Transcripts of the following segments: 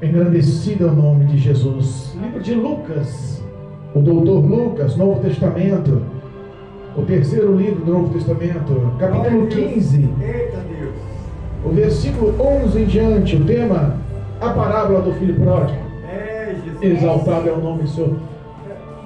Engrandecido é o nome de Jesus. Livro de Lucas, o doutor Lucas, Novo Testamento, o terceiro livro do Novo Testamento, capítulo 15. Eita Deus. O versículo 11 em diante, o tema, a parábola do filho pródigo. Jesus. Exaltado é o nome do Senhor.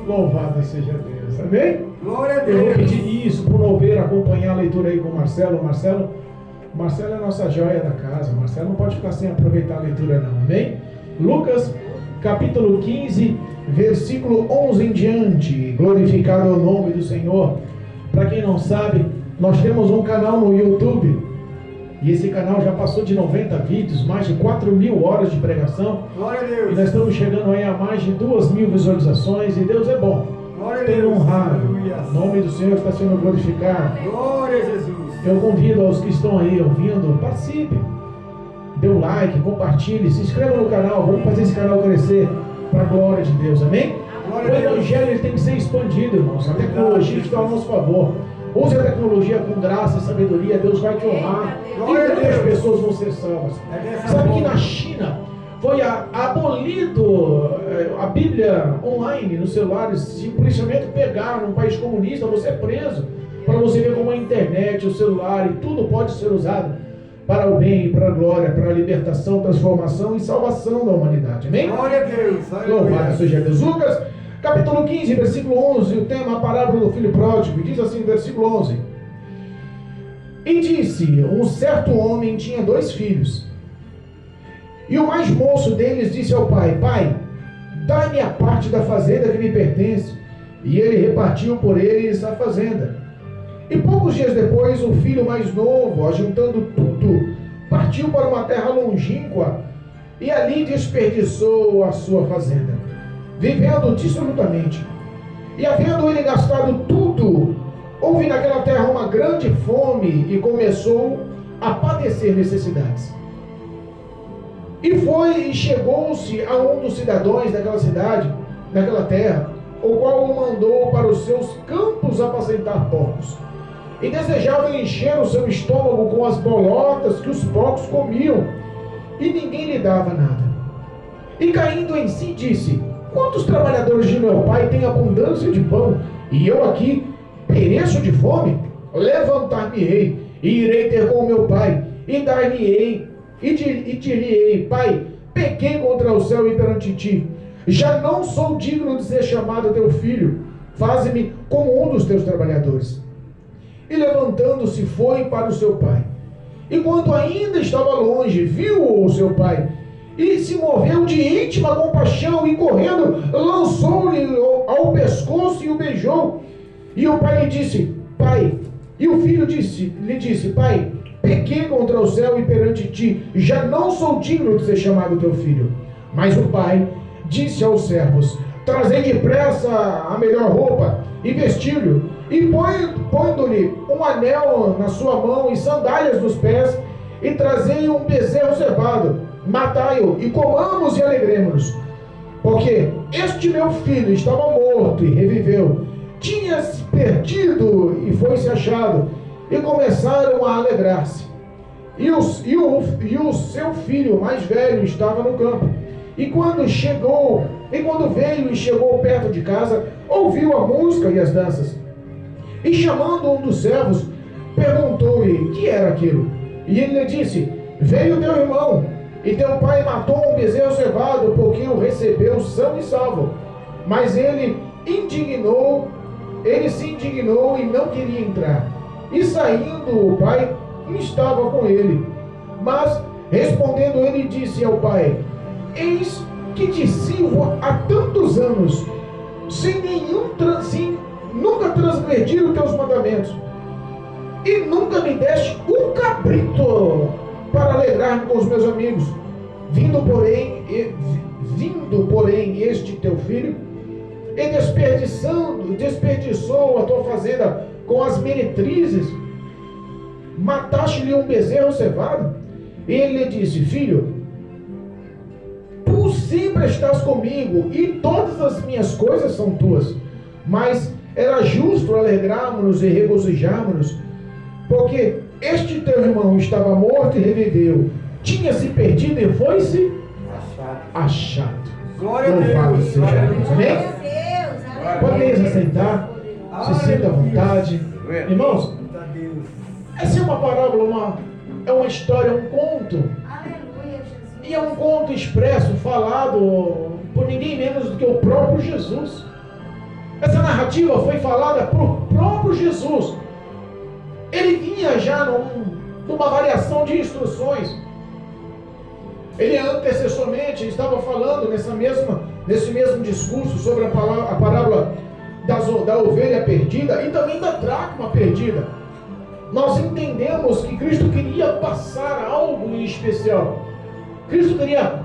Louvado seja Deus. Amém? Glória a Eu vou Deus. pedir isso para o Noveiro acompanhar a leitura aí com o Marcelo. Marcelo é a nossa joia da casa. Marcelo não pode ficar sem aproveitar a leitura não. Amém? Lucas, capítulo 15, versículo 11 em diante. Glorificado é o nome do Senhor. Para quem não sabe, nós temos um canal no YouTube. E esse canal já passou de 90 vídeos, mais de 4.000 horas de pregação. Glória a E Deus. nós estamos chegando aí a mais de 2.000 visualizações. E Deus é bom. Glória a Tem Deus. honrado. Aleluia. O nome do Senhor está sendo glorificado. Glória a Jesus. Eu convido aos que estão aí ouvindo, participe. Dê um like, compartilhe, se inscreva no canal. Vamos fazer esse canal crescer para a glória de Deus. Amém? Glória O a Deus. evangelho ele tem que ser expandido, irmãos. A tecnologia está ao nosso favor. Use a tecnologia com graça e sabedoria. Deus vai te honrar. E Glória a muitas Deus. pessoas vão ser salvas. É dessa Sabe que forma. na China foi abolido a Bíblia online nos celulares. Se o policiamento pegar num país comunista, você é preso. Para você ver como a internet, o celular e tudo pode ser usado para o bem, para a glória, para a libertação, transformação e salvação da humanidade. Amém? Glória a Deus. Louvado Aleluia. seja Deus. Lucas, capítulo 15, versículo 11, o tema, a parábola do filho pródigo. Diz assim, versículo 11. E disse, um certo homem tinha 2 filhos. E o mais moço deles disse ao pai, pai, dá-me a parte da fazenda que me pertence. E ele repartiu por eles a fazenda. E poucos dias depois, o filho mais novo, ajuntando tudo, partiu para uma terra longínqua e ali desperdiçou a sua fazenda, vivendo dissolutamente. E havendo ele gastado tudo, houve naquela terra uma grande fome e começou a padecer necessidades. E foi e chegou-se a um dos cidadãos daquela cidade, daquela terra, o qual o mandou para os seus campos apacentar porcos. E desejava encher o seu estômago com as bolotas que os porcos comiam, e ninguém lhe dava nada. E caindo em si disse, quantos trabalhadores de meu pai têm abundância de pão, e eu aqui pereço de fome? Levantar-me-ei, e irei ter com meu pai, e dar-lhe-ei, e dir-lhe-ei, pai, pequei contra o céu e perante ti, já não sou digno de ser chamado teu filho, faze-me como um dos teus trabalhadores. E levantando-se foi para o seu pai. E quando ainda estava longe, viu o seu pai, e se moveu de íntima compaixão, e correndo, lançou-lhe ao pescoço e o beijou. E o pai lhe disse, pai, e o filho lhe disse, pai, pequei contra o céu e perante ti, já não sou digno de ser chamado teu filho. Mas o pai disse aos servos, trazei depressa a melhor roupa, e vestiu-lhe, e pondo-lhe um anel na sua mão e sandálias nos pés, e trazei um bezerro cevado, matai-o, e comamos e alegremos-nos. Porque este meu filho estava morto e reviveu, tinha-se perdido e foi-se achado, e começaram a alegrar-se. E o seu filho mais velho estava no campo. E quando veio e chegou perto de casa, ouviu a música e as danças. E chamando um dos servos, perguntou-lhe que era aquilo. E ele lhe disse, veio teu irmão, e teu pai matou um bezerro cevado, porque o recebeu são e salvo. Mas ele se indignou e não queria entrar. E saindo o pai, estava com ele. Mas, respondendo ele, disse ao pai, eis que te sirvo há tantos anos, sem nunca transgredir os teus mandamentos, e nunca me deste um cabrito para alegrar-me com os meus amigos. Vindo, porém, este teu filho, e desperdiçou a tua fazenda com as meretrizes, mataste-lhe um bezerro cevado? E ele lhe disse, filho, tu sempre estás comigo, e todas as minhas coisas são tuas. Mas era justo alegrarmos-nos e regozijarmos-nos, porque este teu irmão estava morto e reviveu, tinha se perdido e foi-se achado. Glória a Louvado Deus. seja Glória a Deus. Deus. Amém? Deus, Podeis aceitar, se sinta à vontade. Irmãos, Glória a Deus. essa é uma parábola, é uma história, um conto. Aleluia, Jesus. E é um conto expresso, falado por ninguém menos do que o próprio Jesus. Essa narrativa foi falada por próprio Jesus. Ele vinha já numa variação de instruções. Ele antecessormente estava falando nesse mesmo discurso sobre a parábola da ovelha perdida e também da dracma perdida. Nós entendemos que Cristo queria passar algo em especial. Cristo queria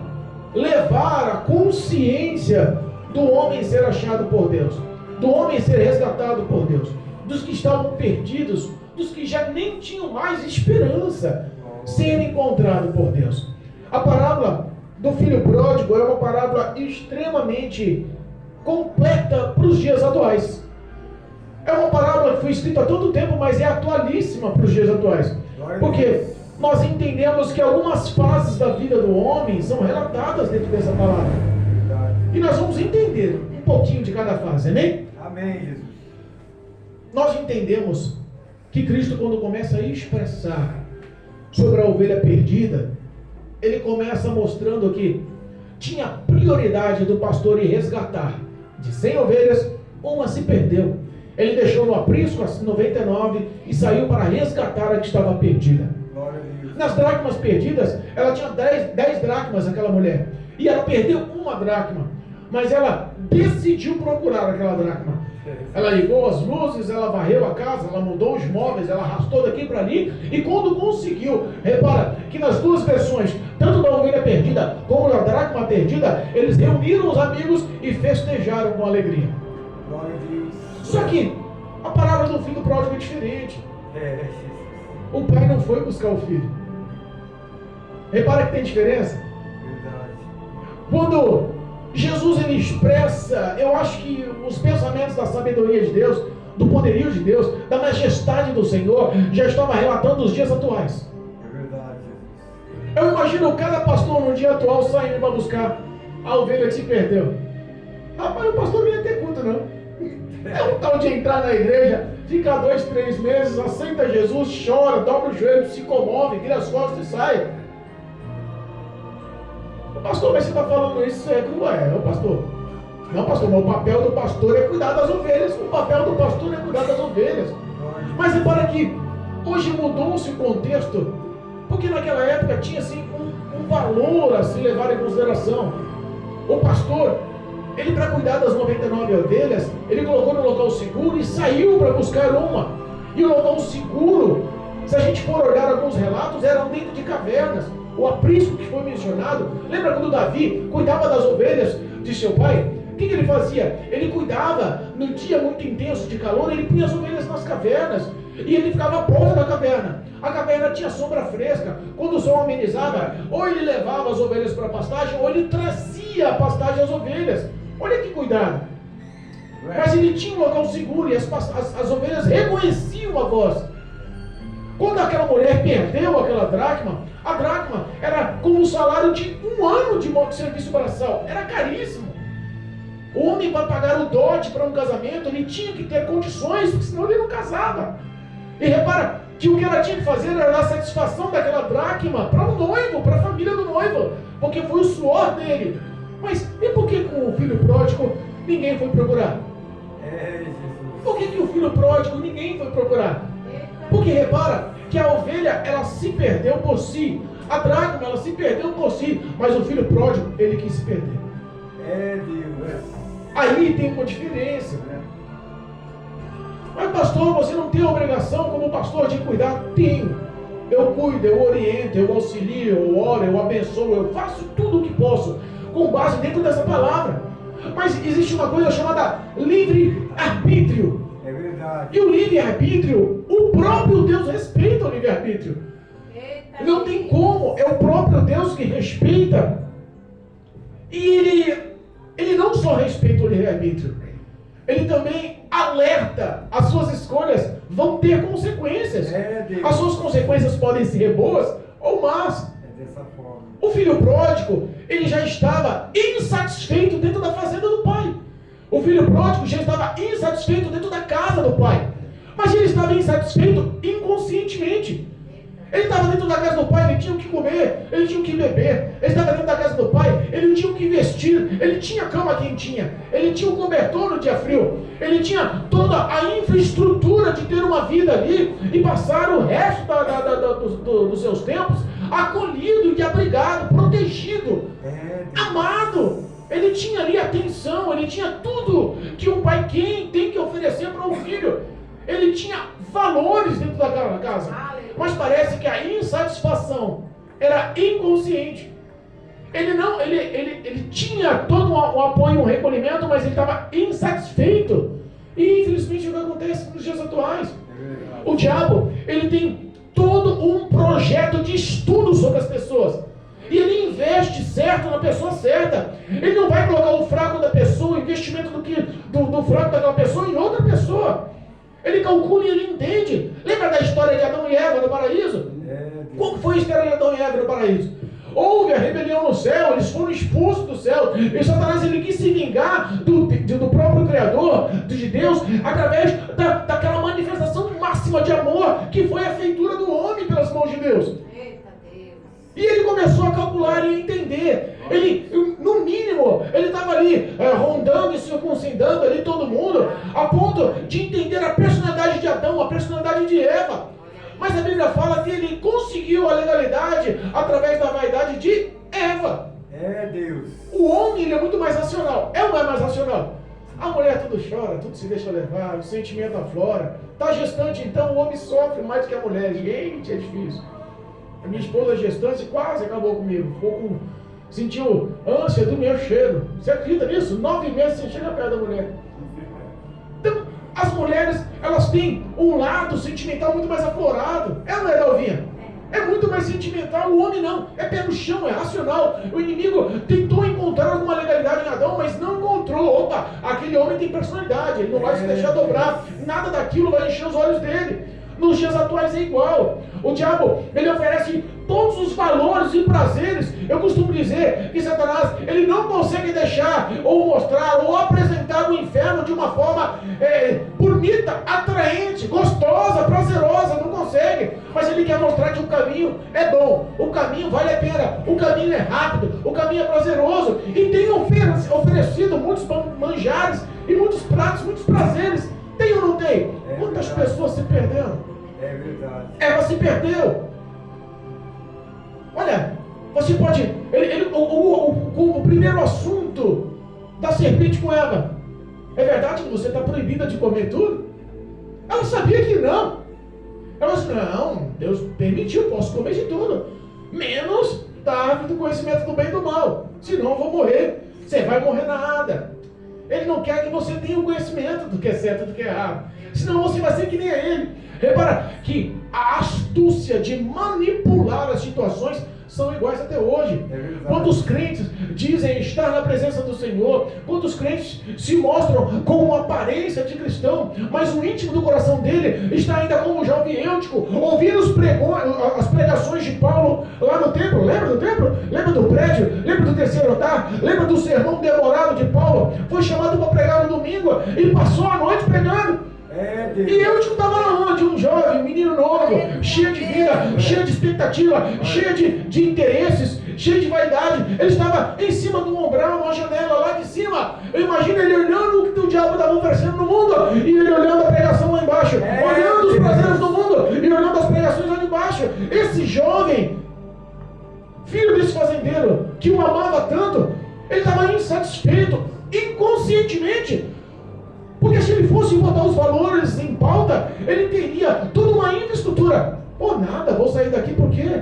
levar a consciência do homem ser achado por Deus, do homem ser resgatado por Deus, dos que estavam perdidos, dos que já nem tinham mais esperança ser encontrado por Deus. A parábola do filho pródigo é uma parábola extremamente completa para os dias atuais. É uma parábola que foi escrita há tanto tempo, mas é atualíssima para os dias atuais. Porque nós entendemos que algumas fases da vida do homem são relatadas dentro dessa palavra. E nós vamos entender um pouquinho de cada fase, amém? Amém, Jesus. Nós entendemos que Cristo, quando começa a expressar sobre a ovelha perdida, ele começa mostrando que tinha prioridade do pastor em resgatar. De 100 ovelhas, uma se perdeu. Ele deixou no aprisco as 99 e saiu para resgatar a que estava perdida. Glória a Deus. Nas dracmas perdidas, ela tinha 10 dracmas, aquela mulher. E ela perdeu uma dracma. Mas ela decidiu procurar aquela dracma. Ela ligou as luzes, ela varreu a casa, ela mudou os móveis, ela arrastou daqui para ali. E quando conseguiu, repara que nas duas versões, tanto da ovelha perdida como da dracma perdida, eles reuniram os amigos e festejaram com alegria. Glória a Deus. Só que a parábola do filho pródigo é diferente. Jesus. O pai não foi buscar o filho. Repara que tem diferença. Verdade. Quando Jesus ele expressa, eu acho que os pensamentos da sabedoria de Deus, do poderio de Deus, da majestade do Senhor, já estava relatando os dias atuais. É verdade, Jesus. Eu imagino cada pastor no dia atual saindo para buscar a ovelha que se perdeu. Rapaz, o pastor não ia ter culto, não. É um tal de entrar na igreja, fica 2, 3 meses, aceita Jesus, chora, dobra o joelho, se comove, vira as costas e sai. Pastor, mas você está falando isso, o pastor. Não, pastor, mas o papel do pastor é cuidar das ovelhas. O papel do pastor é cuidar das ovelhas. Mas repara que hoje mudou-se o contexto, porque naquela época tinha assim um valor a se levar em consideração. O pastor, ele para cuidar das 99 ovelhas, ele colocou no local seguro e saiu para buscar uma. E o local seguro, se a gente for olhar alguns relatos, eram dentro de cavernas. O aprisco que foi mencionado, lembra quando Davi cuidava das ovelhas de seu pai? O que ele fazia? Ele cuidava, no dia muito intenso de calor, ele punha as ovelhas nas cavernas, e ele ficava à porta da caverna. A caverna tinha sombra fresca, quando o sol amenizava, ou ele levava as ovelhas para a pastagem, ou ele trazia a pastagem às ovelhas. Olha que cuidado. Mas ele tinha um local seguro, e as ovelhas reconheciam a voz. Quando aquela mulher perdeu aquela dracma, a dracma era como o salário de 1 ano de serviço braçal. Era caríssimo. O homem, para pagar o dote para um casamento, ele tinha que ter condições, porque senão ele não casava. E repara que o que ela tinha que fazer era dar satisfação daquela dracma para o noivo, para a família do noivo, porque foi o suor dele. Mas e por que com o filho pródigo ninguém foi procurar? Jesus. Por que o filho pródigo ninguém foi procurar? Porque repara que a ovelha, ela se perdeu por si. A dracma, ela se perdeu por si. Mas o filho pródigo, ele quis se perder. Deus. Aí tem uma diferença. Mas pastor, você não tem a obrigação como pastor de cuidar? Tenho. Eu cuido, eu oriento, eu auxilio, eu oro, eu abençoo, eu faço tudo o que posso, com base dentro dessa palavra. Mas existe uma coisa chamada livre-arbítrio. É verdade. E o livre-arbítrio, o próprio Deus respeita o livre-arbítrio. Não tem como, é o próprio Deus que respeita. E ele não só respeita o livre-arbítrio, ele também alerta, as suas escolhas vão ter consequências. Deus. As suas consequências podem ser boas ou más. dessa forma. O filho pródigo, ele já estava insatisfeito dentro da fazenda do pai. O filho pródigo já estava insatisfeito dentro da casa do pai. Mas ele estava insatisfeito inconscientemente. Ele estava dentro da casa do pai, ele tinha o que comer, ele tinha o que beber. Ele estava dentro da casa do pai, ele tinha o que vestir, ele tinha cama quentinha, ele tinha o cobertor no dia frio, ele tinha toda a infraestrutura de ter uma vida ali e passar o resto dos seus tempos acolhido e abrigado, protegido, amado. Ele tinha ali atenção, ele tinha tudo que um pai tem que oferecer para um filho. Ele tinha valores dentro da casa. Mas parece que a insatisfação era inconsciente. Ele tinha todo um apoio, um recolhimento, mas ele estava insatisfeito. E infelizmente é o que acontece nos dias atuais. O diabo, ele tem todo um projeto de estudo sobre as pessoas. E ele investe certo na pessoa certa. Ele não vai colocar o fraco da pessoa, o investimento do fraco daquela pessoa em outra pessoa. Ele calcula e ele entende. Lembra da história de Adão e Eva no paraíso? Qual foi a história de Adão e Eva no paraíso? Houve a rebelião no céu, eles foram expulsos do céu. E Satanás, ele quis se vingar do próprio Criador, de Deus, através daquela manifestação máxima de amor que foi a feitura do homem pelas mãos de Deus. E ele começou a calcular e entender. Ele, no mínimo, ele estava ali rondando e circuncindando ali todo mundo, a ponto de entender a personalidade de Adão, a personalidade de Eva. Mas a Bíblia fala que ele conseguiu a legalidade através da vaidade de Eva. Deus. O homem, ele é muito mais racional. É ou não é mais racional? A mulher tudo chora, tudo se deixa levar, o sentimento aflora. Está gestante, então o homem sofre mais do que a mulher. Gente, é difícil. A minha esposa gestante quase acabou comigo. Sentiu ânsia do meu cheiro. Você acredita nisso? 9 meses sem chegar perto da mulher. Então, as mulheres, elas têm um lado sentimental muito mais aflorado. É ou não é, Dalvinha? É muito mais sentimental. O homem não. É pé no chão, é racional. O inimigo tentou encontrar alguma legalidade em Adão, mas não encontrou. Opa, aquele homem tem personalidade. Ele não vai se deixar dobrar. Nada daquilo vai encher os olhos dele. Nos dias atuais é igual. O diabo, ele oferece todos os valores e prazeres. Eu costumo dizer que Satanás, ele não consegue deixar, ou mostrar, ou apresentar o inferno de uma forma bonita, atraente, gostosa, prazerosa. Não consegue. Mas ele quer mostrar que o caminho é bom, o caminho vale a pena, o caminho é rápido, o caminho é prazeroso. E tem oferecido muitos manjares e muitos pratos, muitos prazeres. Tem ou não tem? Quantas pessoas se perderam? É verdade. Ela se perdeu. Olha, você pode... O primeiro assunto da serpente com Eva. É verdade que você está proibida de comer tudo? Ela sabia que não. Ela disse, não, Deus permitiu, posso comer de tudo. Menos da árvore do conhecimento do bem e do mal. Senão eu vou morrer. Você vai morrer nada. Ele não quer que você tenha o conhecimento do que é certo e do que é errado. Senão você vai ser que nem ele. Repara que a astúcia de manipular as situações são iguais até hoje. Quantos crentes dizem estar na presença do Senhor, quantos crentes se mostram com uma aparência de cristão, mas o íntimo do coração dele está ainda como um jovem Eutico, ouvindo as pregações de Paulo lá no templo. Lembra do templo? Lembra do prédio? Lembra do terceiro andar? Lembra do sermão demorado de Paulo? Foi chamado para pregar no domingo e passou a noite pregando. E Eutico estava lá onde? Um jovem, um menino novo, cheio de vida, cheio de expectativa, cheio de interesses, cheio de vaidade. Ele estava em cima de um umbral, numa janela lá de cima. Eu imagino ele olhando o que o diabo estava oferecendo no mundo, e ele olhando a pregação lá embaixo, olhando os prazeres do mundo e olhando as pregações lá de baixo. Esse jovem, filho desse fazendeiro, que o amava tanto, ele estava insatisfeito, inconscientemente. Porque se ele fosse botar os valores em pauta, ele teria toda uma infraestrutura. Pô, nada, vou sair daqui por quê?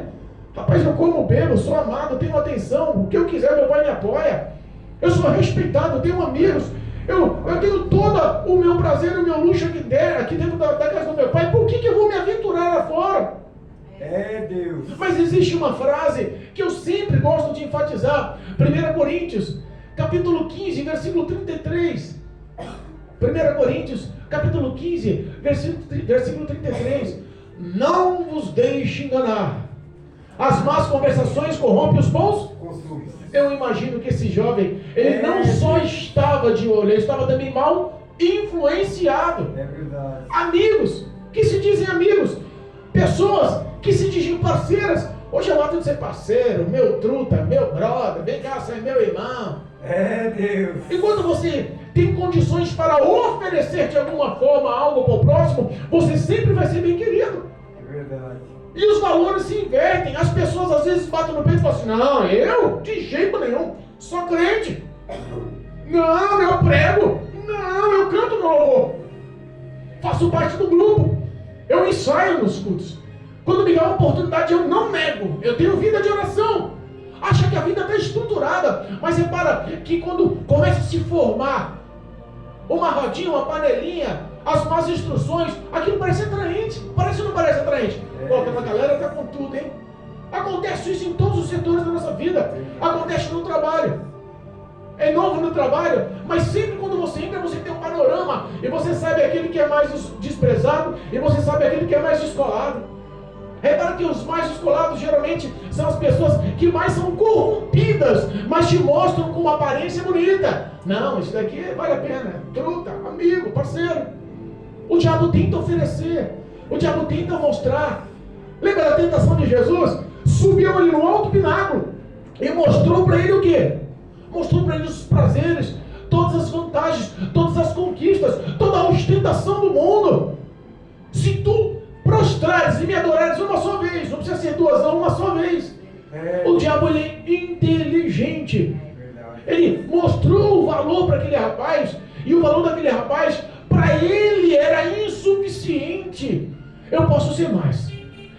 Rapaz, eu como, bebo, sou amado, tenho atenção, o que eu quiser meu pai me apoia. Eu sou respeitado, tenho amigos, eu tenho todo o meu prazer e o meu luxo aqui dentro da casa do meu pai. Por que eu vou me aventurar lá fora? Deus. Mas existe uma frase que eu sempre gosto de enfatizar. 1 Coríntios, capítulo 15, versículo 33. 1 Coríntios, capítulo 15, versículo 33. Não vos deixe enganar. As más conversações corrompem os bons. Costumes. Eu imagino que esse jovem, ele não só estava de olho, ele estava também mal influenciado. É verdade. Amigos que se dizem amigos, pessoas que se dizem parceiras. Hoje é o ato de ser parceiro, meu truta, meu brother, vem cá, você é meu irmão. É Deus. E quando você tem condições para oferecer de alguma forma algo para o próximo, você sempre vai ser bem querido. É verdade. E os valores se invertem. As pessoas às vezes batem no peito e falam assim: não, eu de jeito nenhum, sou crente. Não, eu prego. Não, eu canto no louvor. Faço parte do grupo. Eu ensaio nos cultos. Quando me dá uma oportunidade, eu não nego. Eu tenho vida de oração. Acha que a vida está estruturada. Mas repara que quando começa a se formar uma rodinha, uma panelinha, as más instruções, aquilo parece atraente. Parece ou não parece atraente? Pô, aquela galera tá com tudo, hein? Acontece isso em todos os setores da nossa vida. Acontece no trabalho. É novo no trabalho, mas sempre quando você entra, você tem um panorama. E você sabe aquele que é mais desprezado, e você sabe aquele que é mais descolado. Repara que os mais descolados geralmente são as pessoas que mais são corrompidas, mas te mostram com uma aparência bonita. Não, isso daqui vale a pena. Truta, amigo, parceiro. O diabo tenta oferecer. O diabo tenta mostrar. Lembra da tentação de Jesus? Subiu ali no alto pináculo e mostrou para ele o quê? Mostrou para ele os prazeres, todas as vantagens, todas as conquistas, toda a ostentação do mundo. Se tu prostrares e me adorares uma só vez, não precisa ser duas, não, uma só vez. O diabo, ele é inteligente. Ele mostrou o valor para aquele rapaz, e o valor daquele rapaz para ele era insuficiente. Eu posso ser mais.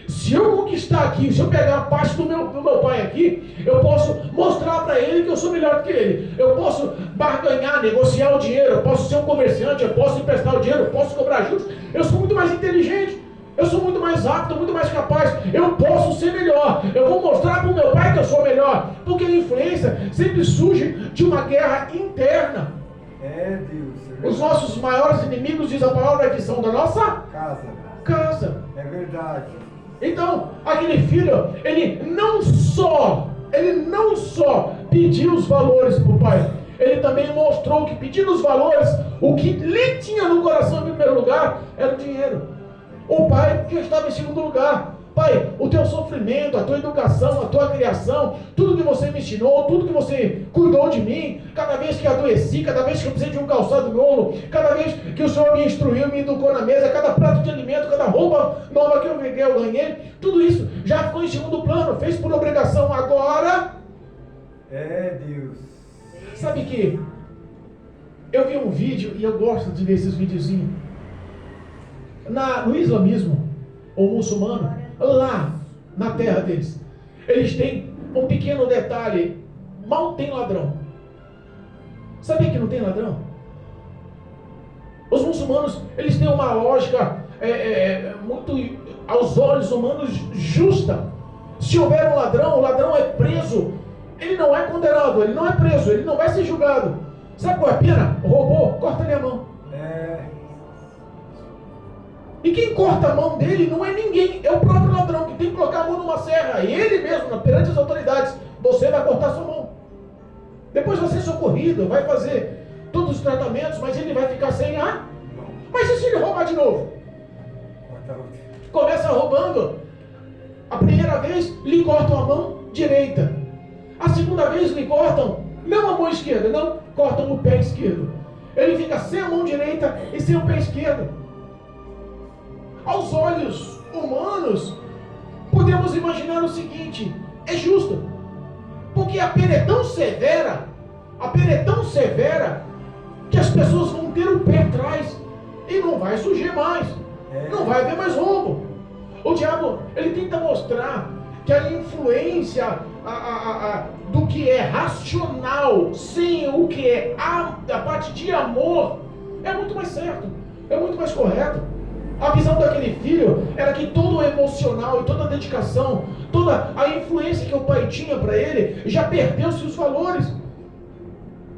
Se eu conquistar aqui, se eu pegar a parte do meu pai aqui, eu posso mostrar para ele que eu sou melhor do que ele. Eu posso barganhar, negociar o dinheiro, eu posso ser um comerciante, eu posso emprestar o dinheiro, eu posso cobrar juros. Eu sou muito mais inteligente, eu sou muito mais apto, muito mais capaz. Eu posso ser melhor. Eu vou mostrar para o meu pai que eu sou melhor. Porque a influência sempre surge de uma guerra interna. É Deus. Os nossos maiores inimigos, diz a palavra, que são da nossa casa. É verdade. Então, aquele filho, ele não só pediu os valores para o pai, ele também mostrou que pedindo os valores, o que lhe tinha no coração em primeiro lugar era o dinheiro. O pai já estava em segundo lugar. Pai, o teu sofrimento, a tua educação, a tua criação, tudo que você me ensinou, tudo que você cuidou de mim, cada vez que adoeci, cada vez que eu precisei de um calçado novo, cada vez que o Senhor me instruiu, me educou na mesa, cada prato de alimento, cada roupa nova que eu ganhei, tudo isso já ficou em segundo plano, fez por obrigação. Agora, é Deus. sabe que eu vi um vídeo, e eu gosto de ver esses videozinhos, no islamismo, ou muçulmano, lá na terra deles, eles têm um pequeno detalhe: mal tem ladrão. Sabia que não tem ladrão? Os muçulmanos, eles têm uma lógica muito, aos olhos humanos, justa. Se houver um ladrão, o ladrão é preso. Ele não é condenado, ele não é preso, ele não vai ser julgado. Sabe qual é a pena? Roubou, corta-lhe a mão. E quem corta a mão dele não é ninguém, é o próprio ladrão, que tem que colocar a mão numa serra. E ele mesmo, perante as autoridades, você vai cortar sua mão. Depois vai ser socorrido, vai fazer todos os tratamentos, mas ele vai ficar sem ar. Mas e se ele roubar de novo? Começa roubando. A primeira vez lhe cortam a mão direita. A segunda vez lhe cortam, não a mão esquerda, não, cortam o pé esquerdo. Ele fica sem a mão direita e sem o pé esquerdo. Aos olhos humanos, podemos imaginar o seguinte: é justo, porque a pena é tão severa, que as pessoas vão ter o pé atrás e não vai surgir mais, não vai haver mais roubo. O diabo, ele tenta mostrar que a influência do que é racional, sem o que é a parte de amor, é muito mais certo, é muito mais correto. A visão daquele filho era que todo o emocional e toda a dedicação, toda a influência que o pai tinha para ele, já perdeu-se os valores.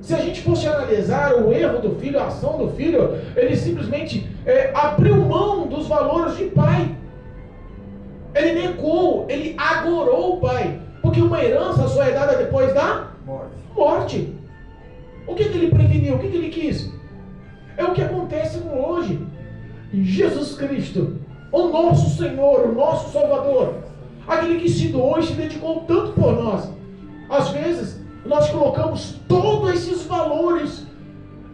Se a gente fosse analisar o erro do filho, a ação do filho, ele simplesmente abriu mão dos valores de pai. Ele negou, ele agorou o pai. Porque uma herança só é dada depois da morte. O que ele preveniu? O que ele quis? É o que acontece hoje. Jesus Cristo, o nosso Senhor, o nosso Salvador, aquele que se doou e se dedicou tanto por nós. Às vezes, nós colocamos todos esses valores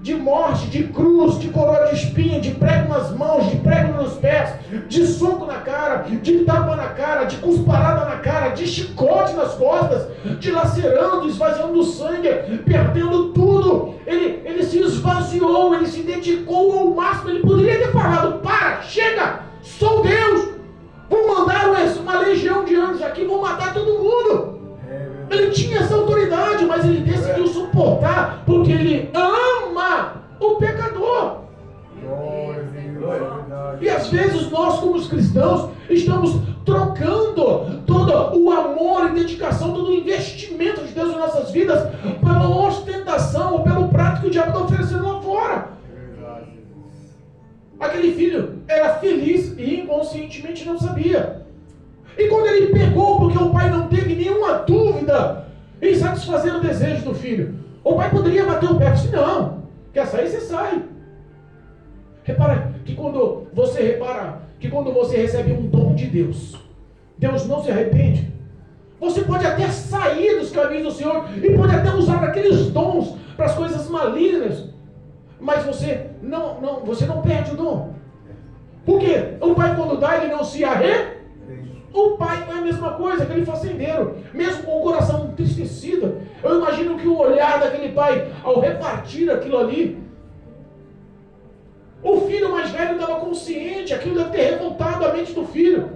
de morte, de cruz, de coroa de espinho, de prego nas mãos, de prego nos pés, de soco na cara, de tapa na cara, de cusparada na cara, de chicote nas costas, dilacerando, esvaziando sangue, perdendo tudo. Ele se esvaziou, ele se dedicou ao máximo. Ele poderia ter falado: para, chega, sou Deus, vou mandar uma legião de anjos aqui, vou matar todo mundo. Ele tinha essa autoridade, mas ele decidiu suportar, porque ele ama o pecador. E às vezes nós, como os cristãos, estamos trocando todo o amor e dedicação, todo o investimento de Deus em nossas vidas pela ostentação ou pelo prato que o diabo está oferecendo lá fora. Aquele filho era feliz e inconscientemente não sabia. E quando ele pegou, porque o pai não teve nenhuma dúvida em satisfazer o desejo do filho, o pai poderia bater o pé e disse: não, quer sair, você sai. Repara que quando você recebe um dom de Deus, Deus não se arrepende. Você pode até sair dos caminhos do Senhor e pode até usar aqueles dons para as coisas malignas, mas você não perde o dom. Por quê? O pai, quando dá, ele não se arrepende. O pai é a mesma coisa, aquele fazendeiro, mesmo com o coração entristecido. Eu imagino que o olhar daquele pai, ao repartir aquilo ali, o filho mais velho estava consciente, aquilo deve ter revoltado a mente do filho.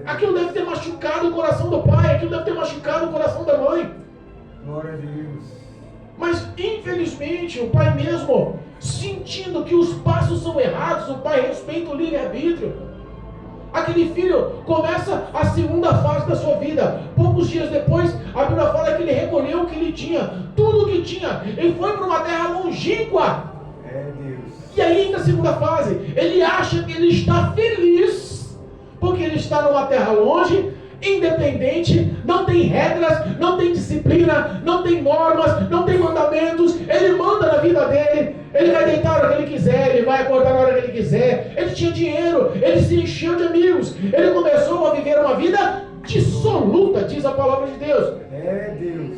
Aquilo deve ter machucado o coração do pai, aquilo deve ter machucado o coração da mãe. Glória a Deus. Mas, infelizmente, o pai mesmo, sentindo que os passos são errados, o pai respeita o livre-arbítrio. Aquele filho começa a segunda fase da sua vida. Poucos dias depois, a Bíblia fala que ele recolheu o que ele tinha, tudo o que tinha. Ele foi para uma terra longínqua. Deus. E aí, na segunda fase, ele acha que ele está feliz, porque ele está numa terra longe, independente, não tem regras, não tem disciplina, não tem normas, não tem mandamentos. Ele manda na vida dele. Ele vai deitar a hora que ele quiser, ele vai acordar na hora que ele quiser. Ele tinha dinheiro, ele se encheu de amigos. Ele começou a viver uma vida dissoluta, diz a palavra de Deus. Deus.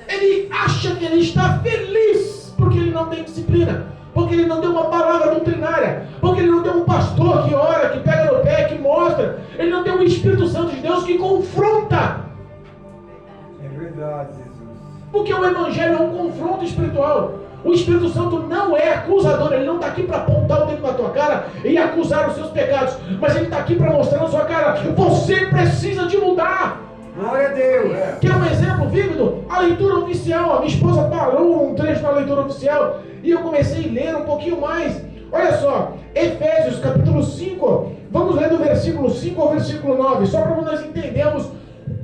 Ele acha que ele está feliz porque ele não tem disciplina, porque ele não tem uma palavra doutrinária, porque ele não tem um pastor que ora, que pega no pé, que mostra. Ele não tem um Espírito Santo de Deus que confronta. É verdade, Jesus. Porque o Evangelho é um confronto espiritual. O Espírito Santo não é acusador, ele não está aqui para apontar o dedo na tua cara e acusar os seus pecados, mas ele está aqui para mostrar na sua cara: você precisa de mudar. Glória a Deus. Quer um exemplo vívido? A leitura oficial. A minha esposa parou um trecho na leitura oficial e eu comecei a ler um pouquinho mais. Olha só, Efésios capítulo 5, vamos ler do versículo 5 ao versículo 9, só para nós entendermos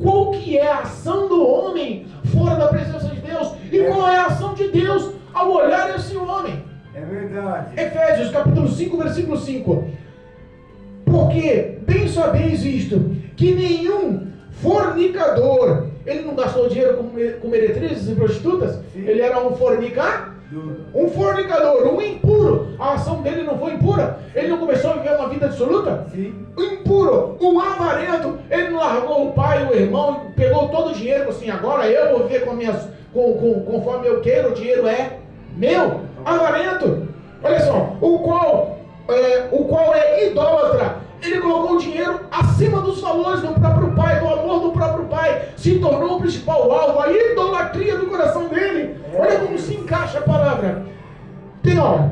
qual que é a ação do homem fora da presença de Deus e qual é a ação de Deus ao olhar esse homem. É verdade. Efésios capítulo 5, versículo 5. Porque bem sabeis isto, que nenhum fornicador, ele não gastou dinheiro com meretrizes e prostitutas. Sim. Ele era um fornicador, um impuro. A ação dele não foi impura. Ele não começou a viver uma vida dissoluta. Sim. Impuro, um avarento. Ele não largou o pai, o irmão, pegou todo o dinheiro assim: agora eu vou viver conforme eu quero, o dinheiro é meu. Avarento. Olha só, o qual é idólatra. Ele colocou o dinheiro acima dos valores do próprio pai, do amor do próprio pai, se tornou o principal alvo, a idolatria do coração dele. Olha como se encaixa a palavra. Pior,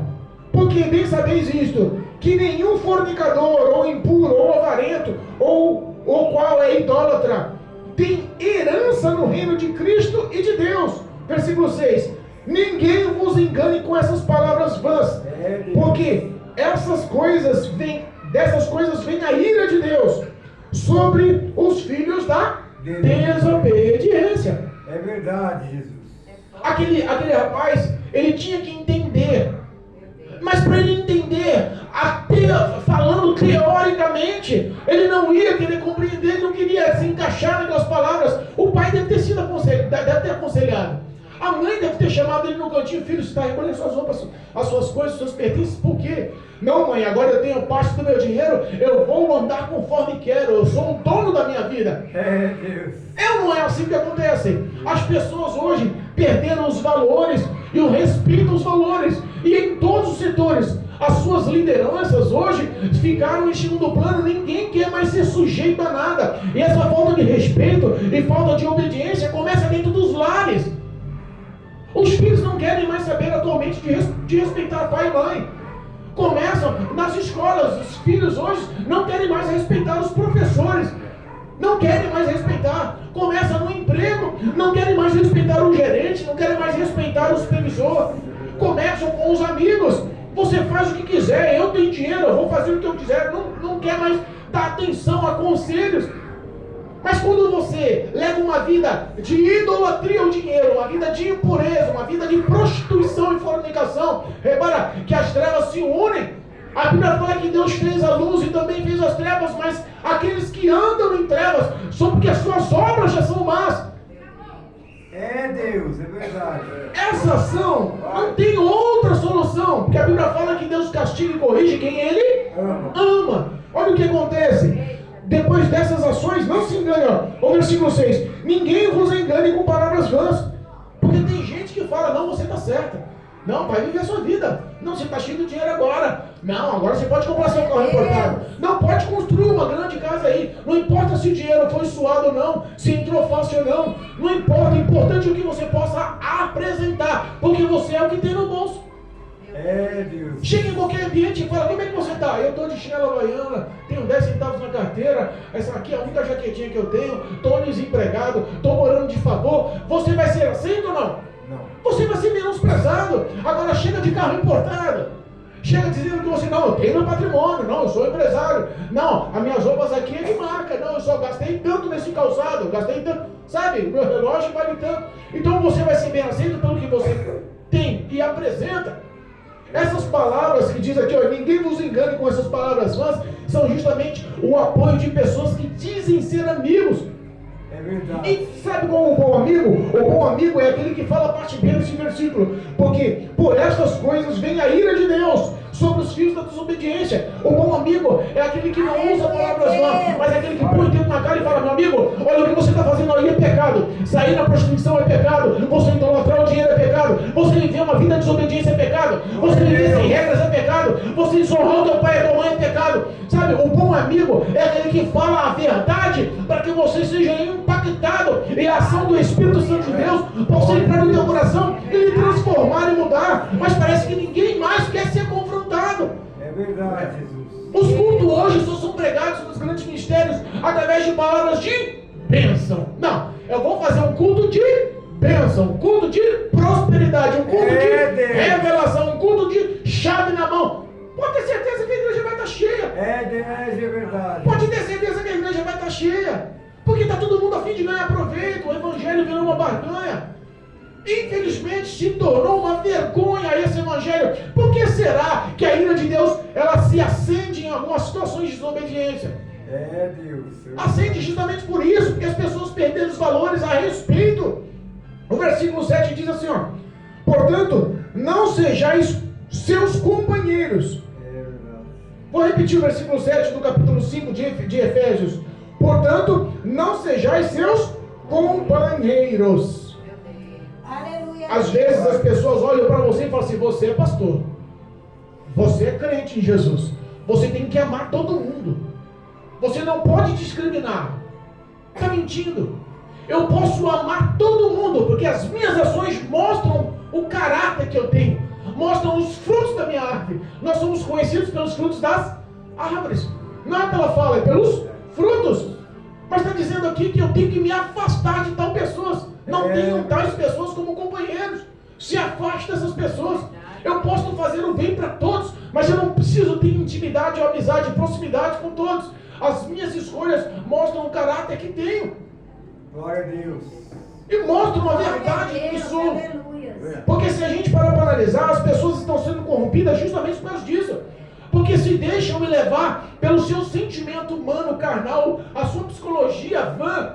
porque bem sabeis isto, que nenhum fornicador, ou impuro, ou avarento, ou o qual é idólatra, tem herança no reino de Cristo e de Deus. Versículo 6. Ninguém vos engane com essas palavras vãs, porque dessas coisas vem a ira de Deus sobre os filhos da desobediência. É verdade, Jesus. Aquele rapaz, ele tinha que entender, mas para ele entender, até falando teoricamente, teoricamente, ele não ia querer compreender, ele não queria se encaixar naquelas palavras. O pai deve ter sido deve ter aconselhado. A mãe deve ter chamado ele no cantinho: filho, você está recolhendo suas roupas, as suas coisas, os seus pertences, por quê? Não, mãe, agora eu tenho parte do meu dinheiro, eu vou andar conforme quero, eu sou o dono da minha vida. É Deus. Não é assim que acontece. As pessoas hoje perderam os valores e o respeito aos valores. E em todos os setores, as suas lideranças hoje ficaram em segundo plano. Ninguém quer mais ser sujeito a nada. E essa falta de respeito e falta de obediência começa dentro dos lares. Os filhos não querem mais saber atualmente de respeitar pai e mãe. Começam nas escolas. Os filhos hoje não querem mais respeitar os professores. Não querem mais respeitar. Começa no emprego, não querem mais respeitar o gerente, não querem mais respeitar o supervisor. Começam com os amigos. Você faz o que quiser, eu tenho dinheiro, eu vou fazer o que eu quiser. Não quer mais dar atenção a conselhos. Mas quando você leva uma vida de idolatria ao dinheiro, uma vida de impureza, uma vida de prostituição e fornicação, repara que as trevas se unem. A Bíblia fala que Deus fez a luz e também fez as trevas, mas aqueles que andam em trevas são porque as suas obras já são más. É Deus, é verdade. Essa ação não tem outra solução, porque a Bíblia fala que Deus castiga e corrige quem Ele ama. Olha o que acontece. Depois dessas ações, não se engane, ó. O versículo 6. Ninguém vos engane com palavras vãs. Porque tem gente que fala: não, você está certa. Não, vai viver a sua vida. Não, você está cheio de dinheiro agora. Não, agora você pode comprar seu carro importado. Não, pode construir uma grande casa aí. Não importa se o dinheiro foi suado ou não, se entrou fácil ou não. Não importa, o importante é o que você possa apresentar, porque você é o que tem no bolso. É Deus. Chega em qualquer ambiente e fala: como é que você está? Eu estou de chinela havaiana, tenho 10 centavos na carteira, essa aqui é a única jaquetinha que eu tenho, estou desempregado, estou morando de favor. Você vai ser aceito ou não? Não. Você vai ser menosprezado. Agora chega de carro importado. Chega dizendo que você: não, eu tenho meu patrimônio, não, eu sou empresário. Não, as minhas roupas aqui é de marca. Não, eu só gastei tanto nesse calçado, gastei tanto, sabe, meu relógio vale tanto. Então você vai ser bem aceito pelo que você tem e apresenta. Essas palavras que diz aqui, ó, ninguém vos engane com essas palavras vãs, são justamente o apoio de pessoas que dizem ser amigos. É verdade. E sabe qual é o bom amigo? O bom amigo é aquele que fala a parte B desse versículo. Porque por estas coisas vem a ira de Deus sobre os filhos da desobediência. O bom amigo é aquele que não usa palavras vãs, mas é aquele que põe o dedo na cara e fala: meu amigo, olha o que você está fazendo aí é pecado. Sair na prostituição é pecado. Você idolatrar o dinheiro é pecado. Você viver uma vida de desobediência é pecado. Você viver sem regras é pecado. Você desonrar o teu pai e a tua mãe é pecado. Sabe, o bom amigo é aquele que fala a verdade para que você seja impactado e a ação do Espírito Santo de Deus possa entrar no teu coração e lhe transformar e mudar. Mas parece que ninguém mais quer ser confrontado. É verdade, Jesus. Os cultos hoje só são pregados nos grandes mistérios através de palavras de bênção. Não, eu vou fazer um culto de bênção, um culto de prosperidade, um culto de revelação, um culto de chave na mão. Pode ter certeza que a igreja vai estar cheia. É verdade. Pode ter certeza que a igreja vai estar cheia. Porque está todo mundo a fim de ganhar proveito. O evangelho virou uma barganha. Infelizmente se tornou uma vergonha esse evangelho. Por que será que a ira de Deus ela se acende em algumas situações de desobediência? É Deus. Acende justamente por isso, porque as pessoas perderam os valores a respeito. O versículo 7 diz assim, ó: portanto, não sejais seus companheiros. É verdade. Vou repetir o versículo 7 do capítulo 5 de Efésios. Portanto, não sejais seus companheiros. Aleluia. Às vezes as pessoas olham para você e falam assim: você é pastor, você é crente em Jesus, você tem que amar todo mundo, você não pode discriminar. Está mentindo. Eu posso amar todo mundo, porque as minhas ações mostram o caráter que eu tenho, mostram os frutos da minha árvore. Nós somos conhecidos pelos frutos das árvores. Não é pela fala, é pelos frutos. Mas está dizendo aqui que eu tenho que me afastar de tal pessoas. Não tenho tais pessoas como companheiros. Se afaste dessas pessoas. Eu posso fazer o bem para todos, mas eu não preciso ter intimidade, amizade, proximidade com todos. As minhas escolhas mostram o caráter que tenho. Glória a Deus. E mostram a verdade que sou. Aleluia. Porque se a gente parar para analisar, as pessoas estão sendo corrompidas justamente por causa disso. Porque se deixam deixam-me levar pelo seu sentimento humano, carnal, a sua psicologia vã.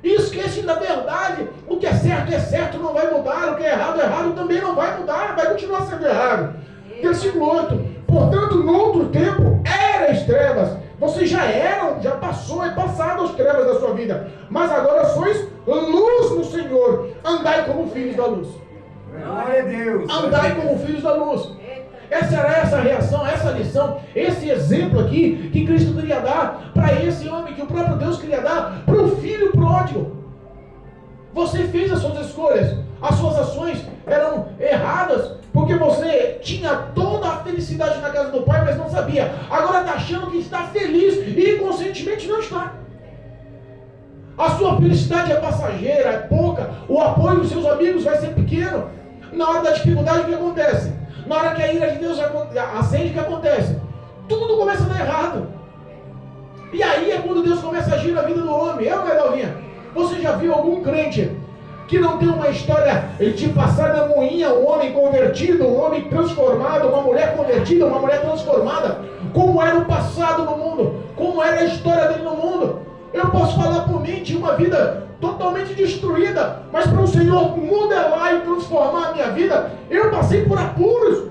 E esquecem da verdade. O que é certo, não vai mudar. O que é errado também não vai mudar. Vai continuar sendo errado. Versículo 8. Portanto, no outro tempo, eras trevas. Vocês já eram, já passou, é passado as trevas da sua vida. Mas agora sois luz no Senhor. Andai como filhos da luz. Glória a Deus. Andai como filhos da luz. Essa era essa reação, essa lição, esse exemplo aqui que Cristo queria dar para esse homem, que o próprio Deus queria dar para o filho pródigo. Você fez as suas escolhas, as suas ações eram erradas, porque você tinha toda a felicidade na casa do Pai, mas não sabia. Agora está achando que está feliz e inconscientemente não está. A sua felicidade é passageira, é pouca, o apoio dos seus amigos vai ser pequeno. Na hora da dificuldade, o que acontece? Na hora que a ira de Deus acende, o que acontece? Tudo começa a dar errado. E aí é quando Deus começa a agir na vida do homem. Dalvinha? Você já viu algum crente que não tem uma história de passar da moinha, um homem convertido, um homem transformado, uma mulher convertida, uma mulher transformada? Como era o passado no mundo? Como era a história dele no mundo? Eu posso falar por mim, tinha uma vida totalmente destruída, mas para o Senhor modelar e transformar a minha vida, eu passei por apuros.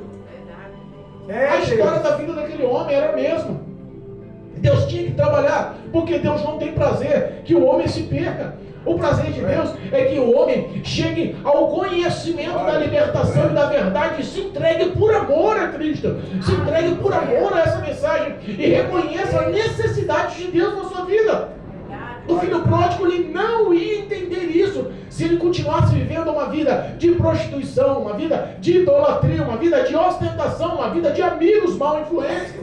A história da vida daquele homem era a mesma. Deus tinha que trabalhar, porque Deus não tem prazer que o homem se perca. O prazer de Deus é que o homem chegue ao conhecimento da libertação e da verdade e se entregue por amor a Cristo, se entregue por amor a essa mensagem e reconheça a necessidade de Deus na sua vida. O filho pródigo, ele não ia entender isso se ele continuasse vivendo uma vida de prostituição, uma vida de idolatria, uma vida de ostentação, uma vida de amigos mal influentes.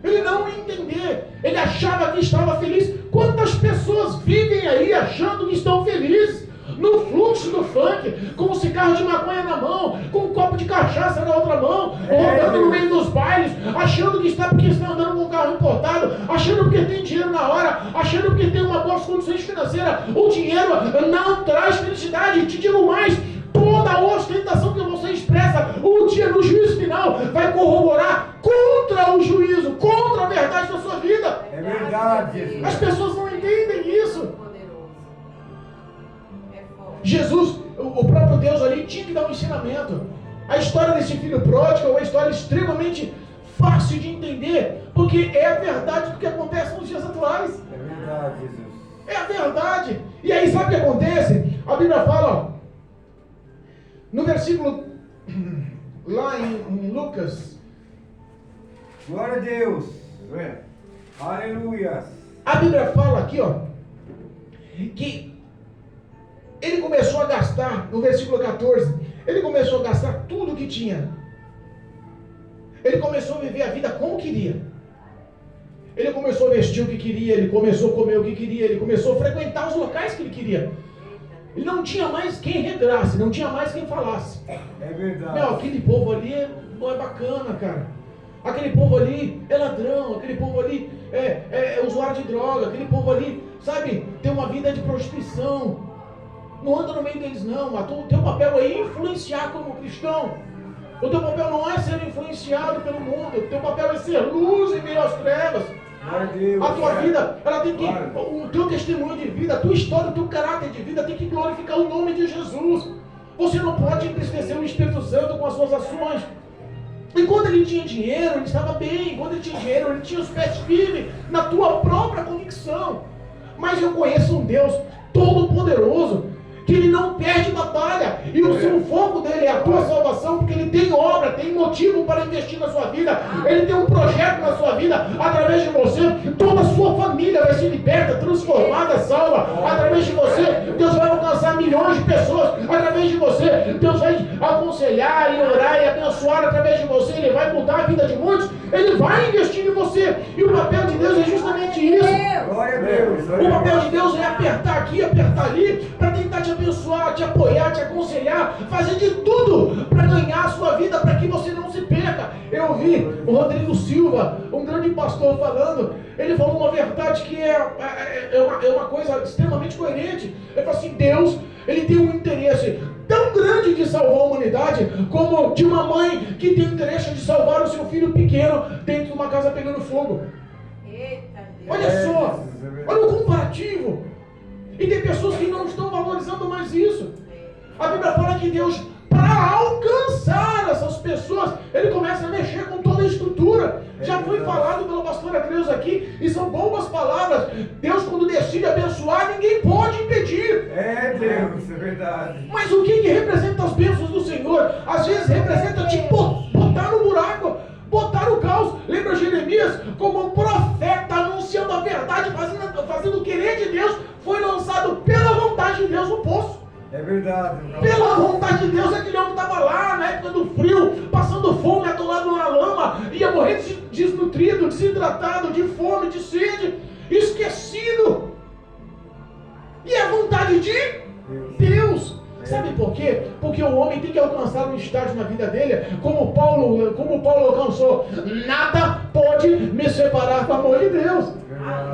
Ele não ia entender. Ele achava que estava feliz. Quantas pessoas vivem aí achando que estão felizes? No fluxo do funk, com um cigarro de maconha na mão, com um copo de cachaça na outra mão, rodando no meio dos bailes, achando que está porque está andando com um carro importado, achando que tem dinheiro na hora, achando que tem uma boa condições financeiras. O dinheiro não traz felicidade. E te digo mais, toda a ostentação que você expressa, um dia no juízo final vai corroborar contra o juízo, contra a verdade da sua vida. É verdade, Jesus. As pessoas não entendem isso. Jesus, o próprio Deus ali, tinha que dar um ensinamento. A história desse filho pródigo é uma história extremamente fácil de entender, porque é a verdade do que acontece nos dias atuais. É verdade, Jesus. É a verdade. E aí sabe o que acontece? A Bíblia fala, ó, no versículo lá em Lucas, Glória a Deus. Aleluia. a Bíblia fala aqui, ó, que ele começou a gastar, no versículo 14, ele começou a gastar tudo que tinha. Ele começou a viver a vida como queria. Ele começou a vestir o que queria, ele começou a comer o que queria, ele começou a frequentar os locais que ele queria. Ele não tinha mais quem regrasse, não tinha mais quem falasse. É verdade. Meu, aquele povo ali é bacana, cara. Aquele povo ali é ladrão, aquele povo ali é usuário de droga, aquele povo ali, sabe, tem uma vida de prostituição. Não anda no meio deles não, mas o teu papel é influenciar como cristão. O teu papel não é ser influenciado pelo mundo, o teu papel é ser luz em meio às trevas. Glória a Deus. A tua vida, ela tem que, o teu testemunho de vida, a tua história, o teu caráter de vida tem que glorificar o nome de Jesus. Você não pode entristecer o Espírito Santo com as suas ações. E quando ele tinha dinheiro, ele estava bem. Quando ele tinha dinheiro, ele tinha os pés firmes na tua própria convicção. Mas eu conheço um Deus todo-poderoso, que ele não perde batalha, e o seu foco dele é a tua salvação, porque ele tem obra, tem motivo para investir na sua vida, ele tem um projeto na sua vida, através de você, toda a sua família vai ser liberta, transformada, salva, através de você, Deus vai alcançar milhões de pessoas, através de você, Deus vai aconselhar e orar e abençoar através de você, ele vai mudar a vida de muitos, ele vai investir em você, e o papel de Deus é justamente isso. Glória a Deus. O papel de Deus é apertar aqui, apertar ali, para tentar te abençoar, te apoiar, te aconselhar, fazer de tudo para ganhar a sua vida, para que você não se perca. Eu vi o Rodrigo Silva, um grande pastor, falando, ele falou uma verdade que é uma coisa extremamente coerente. Ele falou assim, Deus, ele tem um interesse tão grande de salvar a humanidade, como de uma mãe que tem interesse de salvar o seu filho pequeno dentro de uma casa pegando fogo. Eita Deus. Olha só, olha o comparativo. E tem pessoas que não estão valorizando mais isso. A Bíblia fala que Deus, para alcançar essas pessoas, Ele começa a mexer com toda a estrutura. Já foi falado pela pastora Creuza aqui, e são boas palavras. Deus, quando decide abençoar, ninguém pode impedir. É Deus, é verdade. Mas o que representa as bênçãos do Senhor? Às vezes representa te botar no buraco, botar no caos. Lembra Jeremias? Como um profeta anunciando a verdade, fazendo o querer de Deus, foi lançado pela vontade de Deus no poço. É verdade. Pela vontade de Deus, aquele homem estava lá na época do frio, passando fome, atolado na lama, ia morrer desnutrido, desidratado, de fome, de sede, esquecido. E é a vontade de Deus. Sabe por quê? Porque o homem tem que alcançar um estágio na vida dele, como Paulo alcançou. Nada pode me separar do amor de Deus.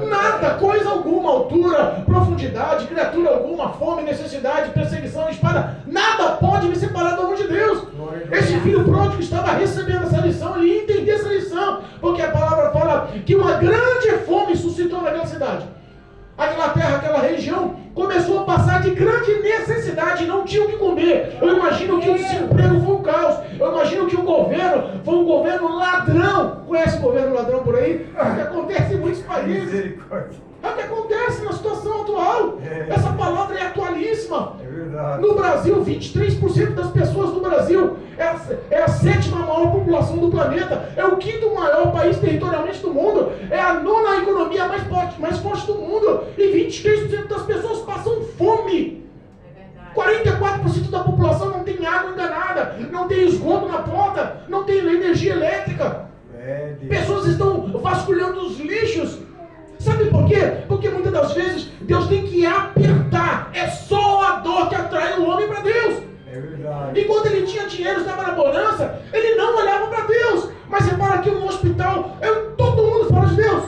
Nada, coisa alguma, altura, profundidade, criatura alguma, fome, necessidade, perseguição, espada, nada pode me separar do amor de Deus. Esse filho pródigo estava recebendo essa lição, ele ia entender essa lição, porque a palavra fala que uma grande fome suscitou naquela cidade. Aquela terra, aquela região, começou a passar de grande necessidade, não tinha o que comer. Eu imagino que o desemprego foi um caos. Eu imagino que o governo foi um governo ladrão. Conhece o governo ladrão por aí? É o que acontece em muitos países. É o que acontece na situação atual. Essa palavra é atualíssima. É verdade. No Brasil, 23% das pessoas do Brasil é a 7ª maior população do planeta. É o 5º maior país territorialmente do mundo. É a 9ª economia mais forte do mundo. E 23% das pessoas passam fome. 44% da população não tem água encanada, não tem esgoto na porta, não tem energia elétrica. Pessoas estão vasculhando os lixos. Sabe por quê? Porque muitas das vezes Deus tem que apertar. É só a dor que atrai o homem para Deus. É verdade. E quando ele tinha dinheiro, estava na bonança, ele não olhava para Deus. Mas repara que no hospital, todo mundo fala de Deus.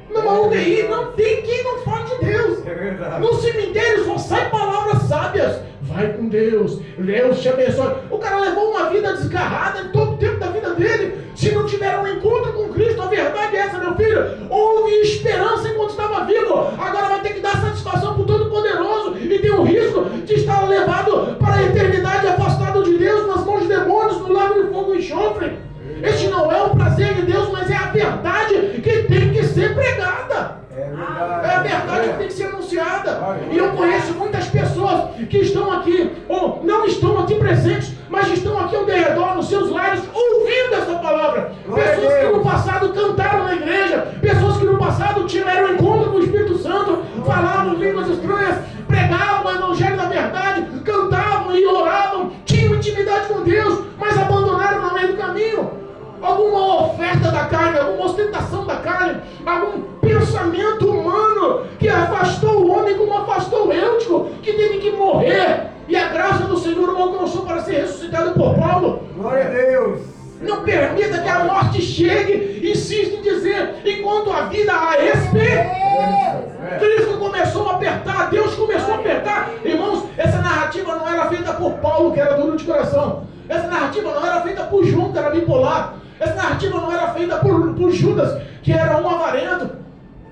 Numa UTI, não tem quem não fale de Deus. É verdade. No cemitério só sai palavras sábias. Vai com Deus, Deus te abençoe. O cara levou uma vida desgarrada em todo o tempo da vida dele. Se não tiver um encontro com Cristo, a verdade é essa, meu filho. Houve esperança enquanto estava vivo. Agora vai ter que dar satisfação para o Todo-Poderoso. E tem o risco de estar levado para a eternidade, afastado de Deus, nas mãos de demônios, no lago de fogo e enxofre. Este não é o prazer de Deus, mas é a verdade que tem que ser pregada. É a verdade que tem que ser anunciada. E eu conheço muitas pessoas que estão aqui, ou não estão aqui presentes, mas estão aqui ao redor, nos seus lares, ouvindo essa palavra. Pessoas que no passado cantaram na igreja, pessoas que no passado tiveram encontro com o Espírito Santo, falavam línguas estranhas, pregavam o evangelho da verdade, cantavam e oravam, tinham intimidade com Deus, mas abandonaram no meio do caminho. Alguma oferta da carne, alguma ostentação da carne, algum pensamento humano que afastou o homem como afastou o Eutico, que teve que morrer, e a graça do Senhor o alcançou para ser ressuscitado por Paulo. Glória a Deus. Não permita que a morte chegue, insiste em dizer, enquanto a vida há esperança. Cristo começou a apertar, Deus começou a apertar. Irmãos, essa narrativa não era feita por Paulo, que era duro de coração. Essa narrativa não era feita por João, que era bipolar. Essa narrativa não era feita por Judas, que era um avarento.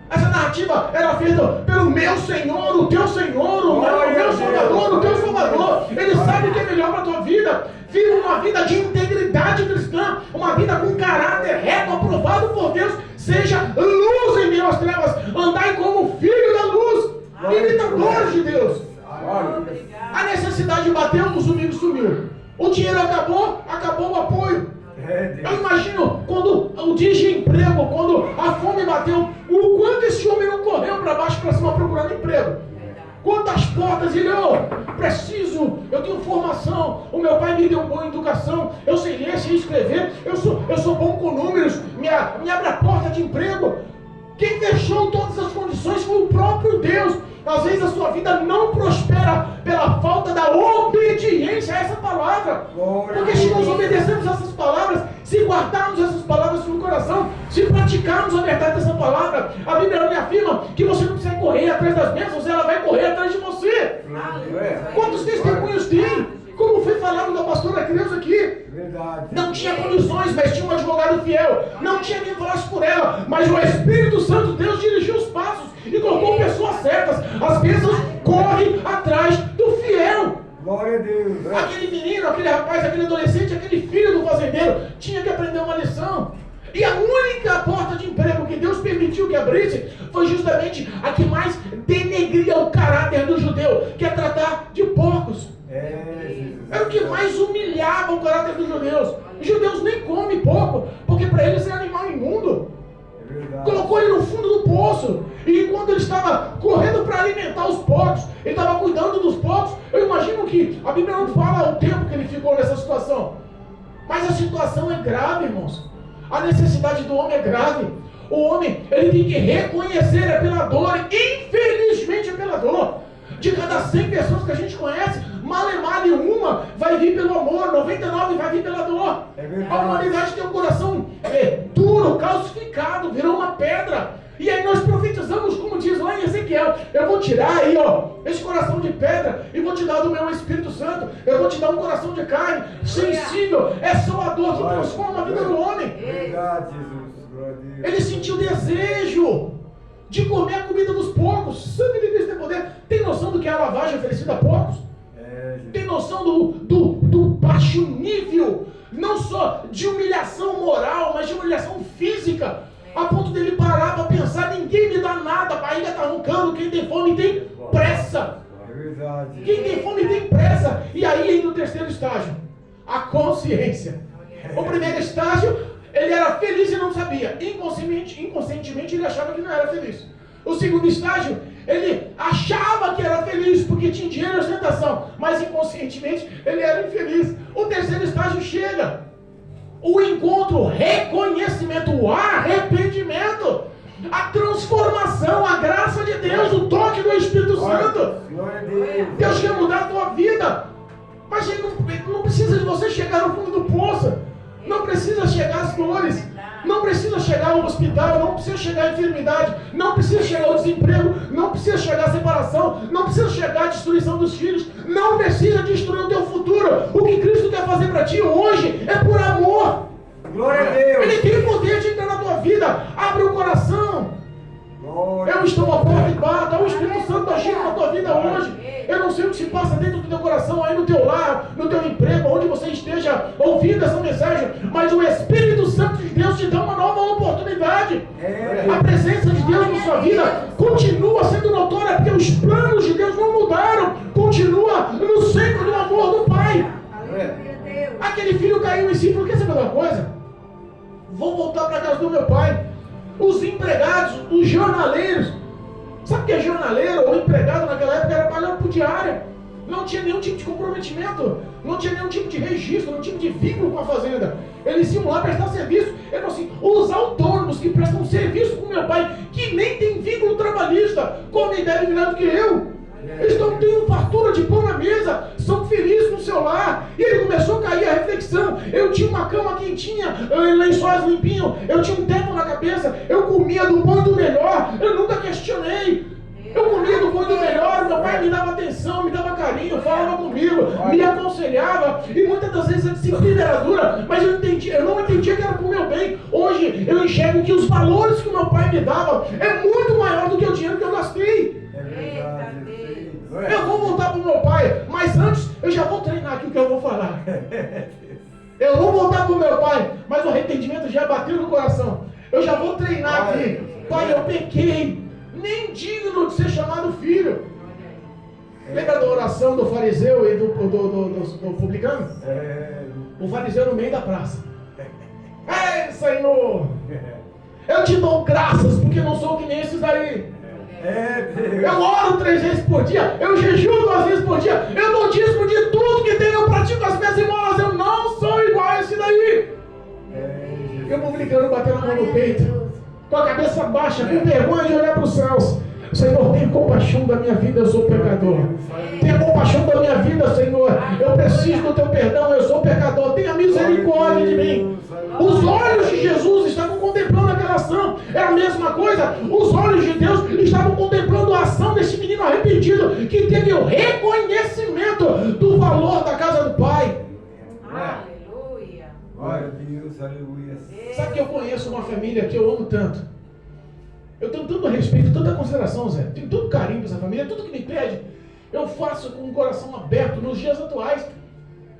Essa narrativa era feita pelo meu Senhor, o teu Senhor, o meu Salvador, o teu Salvador. Ele sabe o que é melhor para a tua vida. Vive uma vida de integridade cristã, uma vida com caráter reto, aprovado por Deus. Seja luz em meio às trevas. Andai como filho da luz, imitadores de Deus. A necessidade bateu, o zumbido sumiu. O dinheiro acabou o apoio. Eu imagino quando o desemprego, quando a fome bateu, o quanto esse homem não correu para baixo para cima procurando emprego. Quantas portas ele, eu tenho formação, o meu pai me deu boa educação, eu sei ler, sei escrever, eu sou bom com números, me abre a porta de emprego. Quem fechou todas as condições foi o próprio Deus. Às vezes a sua vida não prospera pela falta da obediência a essa palavra. Porque se nós obedecemos essas palavras, se guardarmos essas palavras no coração, se praticarmos a verdade dessa palavra, a Bíblia me afirma que você não precisa correr atrás das bênçãos, ela vai correr atrás de você. Quantos testemunhos tem? Como foi falado verdade. Não tinha condições, mas tinha um advogado fiel. Não tinha quem falasse por ela, mas o Espírito Santo de Deus dirigiu os passos e colocou pessoas certas. As bênçãos correm atrás do fiel. Glória a Deus. Aquele menino, aquele rapaz, aquele adolescente, aquele filho do fazendeiro tinha que aprender uma lição. E a única porta de emprego que Deus permitiu que abrisse foi justamente a que mais denegria o caráter do judeu, que é tratar de porcos. Jesus. Era o que mais humilhava o caráter dos judeus. Os judeus nem comem porco, porque para eles é animal imundo. É verdade. Colocou ele no fundo do poço. E enquanto ele estava correndo para alimentar os porcos, ele estava cuidando dos porcos. Eu imagino que a Bíblia não fala o tempo que ele ficou nessa situação. Mas a situação é grave, irmãos. A necessidade do homem é grave. O homem, ele tem que reconhecer é pela dor. Infelizmente é pela dor. De cada 100 pessoas que a gente conhece, mal e uma vai vir pelo amor, 99 vai vir pela dor. É verdade. A humanidade tem um coração duro, calcificado, virou uma pedra. E aí nós profetizamos, como diz lá em Ezequiel, eu vou tirar aí, esse coração de pedra e vou te dar do meu Espírito Santo. Eu vou te dar um coração de carne, sensível. É só a dor que transforma a vida do homem. Verdade, Jesus. Glória a Deus. Ele sentiu desejo de comer a comida dos porcos. Sangue de Cristo tem poder. Tem noção do que é a lavagem oferecida a porcos? Tem noção do baixo nível, não só de humilhação moral, mas de humilhação física, a ponto dele parar para pensar, ninguém me dá nada, a barriga está roncando, quem tem fome tem pressa. É verdade. Quem tem fome tem pressa. E aí entra o terceiro estágio, a consciência. O primeiro estágio, ele era feliz e não sabia. Inconscientemente ele achava que não era feliz. O segundo estágio, ele achava que era feliz porque tinha dinheiro e ostentação, mas inconscientemente ele era infeliz. O terceiro estágio chega, o encontro, o reconhecimento, o arrependimento, a transformação, a graça de Deus, o toque do Espírito Santo. Glória a Deus. Deus quer mudar a tua vida, mas ele não precisa de você chegar no fundo do poço, não precisa chegar às dores. Não precisa chegar ao hospital, não precisa chegar à enfermidade, não precisa chegar ao desemprego, não precisa chegar à separação, não precisa chegar à destruição dos filhos, não precisa destruir o teu futuro. O que Cristo quer fazer para ti hoje é por amor. Glória a Deus. Ele tem o poder de entrar na tua vida. Abre o coração. Glória. Eu estou à porta e bato. O Espírito Santo agindo na tua vida hoje. Eu não sei o que se passa dentro do teu coração, aí no teu lar, no teu emprego, onde você esteja ouvindo essa mensagem, mas o Espírito Santo de Deus te dá uma nova oportunidade. A presença de Deus na sua vida continua sendo notória, porque os planos de Deus não mudaram. Continua no centro do amor do Pai. Aleluia, Deus. Aquele filho caiu em si, por que sabe uma coisa? Vou voltar para casa do meu pai. Os empregados, os jornaleiros, sabe o que é jornaleiro ou empregado naquela época? Era pagado por diária. Não tinha nenhum tipo de comprometimento, não tinha nenhum tipo de registro, não tinha tipo de vínculo com a fazenda. Eles iam lá prestar serviço. Ele falou assim: os autônomos que prestam serviço com meu pai, que nem tem vínculo trabalhista, comem e bebem melhor do que eu. Eles estão tendo fartura de pão na mesa, são felizes no seu lar. E ele começou a cair a reflexão. Eu tinha uma cama quentinha, lençóis limpinhos, eu tinha um teto na cabeça, eu comia do bom e do melhor, eu nunca questionei. Eu comia do bom e do melhor, meu pai me dava atenção, me dava carinho, falava comigo, me aconselhava, e muitas das vezes a disciplina era dura, mas eu não entendia que era pro meu bem. Hoje eu enxergo que os valores que o meu pai me dava é muito maior do que o dinheiro que eu gastei. É verdade. Eu vou voltar pro meu pai, mas antes eu já vou treinar aqui o que eu vou falar. Eu vou voltar pro meu pai, mas o arrependimento já bateu no coração. Eu já vou treinar aqui. Pai, eu pequei, nem digno de ser chamado filho. Lembra da oração do fariseu e do publicano? O fariseu no meio da praça. Ei, Senhor, eu te dou graças porque não sou que nem esses daí. Eu oro 3 vezes por dia, eu jejuo 2 vezes por dia, eu dou dízimo de tudo que tem, eu pratico as minhas esmolas, eu não sou igual a esse daí. E o publicano batendo a mão no peito, com a cabeça baixa, com vergonha de olhar para os céus. Senhor, tenha compaixão da minha vida, eu sou pecador. Tenha compaixão da minha vida, Senhor. Eu preciso do teu perdão, eu sou pecador. Tenha misericórdia de mim. Os olhos de Jesus estavam contemplando aquela ação. É a mesma coisa. Os olhos de Deus estavam contemplando a ação desse menino arrependido, que teve o reconhecimento do valor da casa do Pai. Aleluia. Deus, aleluia. Sabe que eu conheço uma família que eu amo tanto. Eu tenho tanto respeito, tanta consideração, Zé. Tenho tanto carinho por essa família. Tudo que me pede, eu faço com o coração aberto nos dias atuais.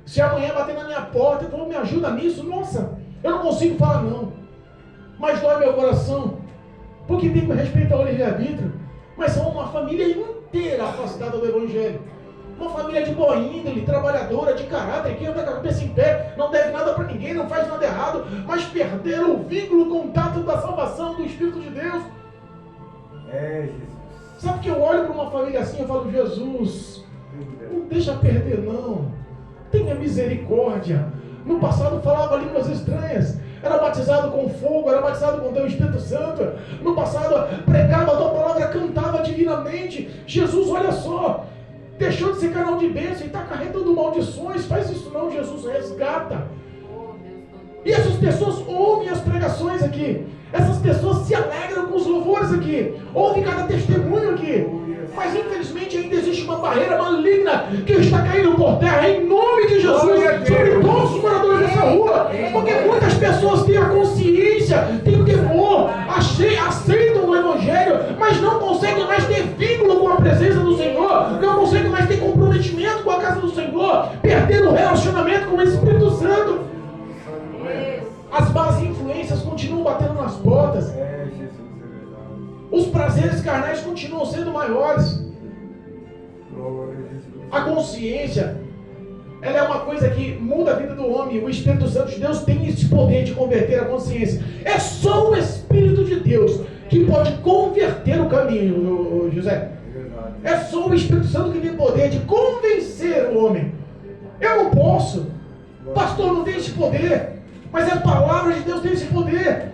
Se amanhã bater na minha porta e falar, me ajuda nisso, nossa, eu não consigo falar não. Mas dói meu coração, porque tem que respeitar o livre-arbítrio. Mas são uma família inteira afastada do Evangelho. Uma família de boa índole, trabalhadora, de caráter, que anda com a cabeça em pé, não deve nada para ninguém, não faz nada errado, mas perderam o vínculo, o contato da salvação do Espírito de Deus. É, Jesus. Sabe que eu olho para uma família assim e falo, Jesus, não deixa perder não, tenha misericórdia. No passado falava línguas estranhas, era batizado com fogo, era batizado com teu Espírito Santo. No passado pregava a tua palavra, cantava divinamente. Jesus, olha só, deixou de ser canal de bênção e está acarretando maldições. Faz isso não, Jesus, resgata. E essas pessoas ouvem as pregações aqui. Essas pessoas se alegram com os louvores aqui. Ouvem cada testemunho aqui. Mas infelizmente ainda existe uma barreira maligna que está caindo por terra em nome de Jesus sobre todos os moradores dessa rua. Porque muitas pessoas têm a consciência, têm o temor, aceitam o Evangelho, mas não conseguem mais ter vínculo com a presença do Senhor, não conseguem mais ter comprometimento com a casa do Senhor, perdendo o relacionamento com o Espírito Santo. As más influências continuam batendo nas portas. É, Jesus, é verdade. Os prazeres carnais continuam sendo maiores. Glória a Jesus. A consciência, ela é uma coisa que muda a vida do homem. O Espírito Santo de Deus tem esse poder de converter a consciência. É só o Espírito de Deus que pode converter o caminho, José. É verdade. É só o Espírito Santo que tem poder de convencer o homem. Eu não posso. Pastor não tem esse poder. Mas a palavra de Deus tem esse poder.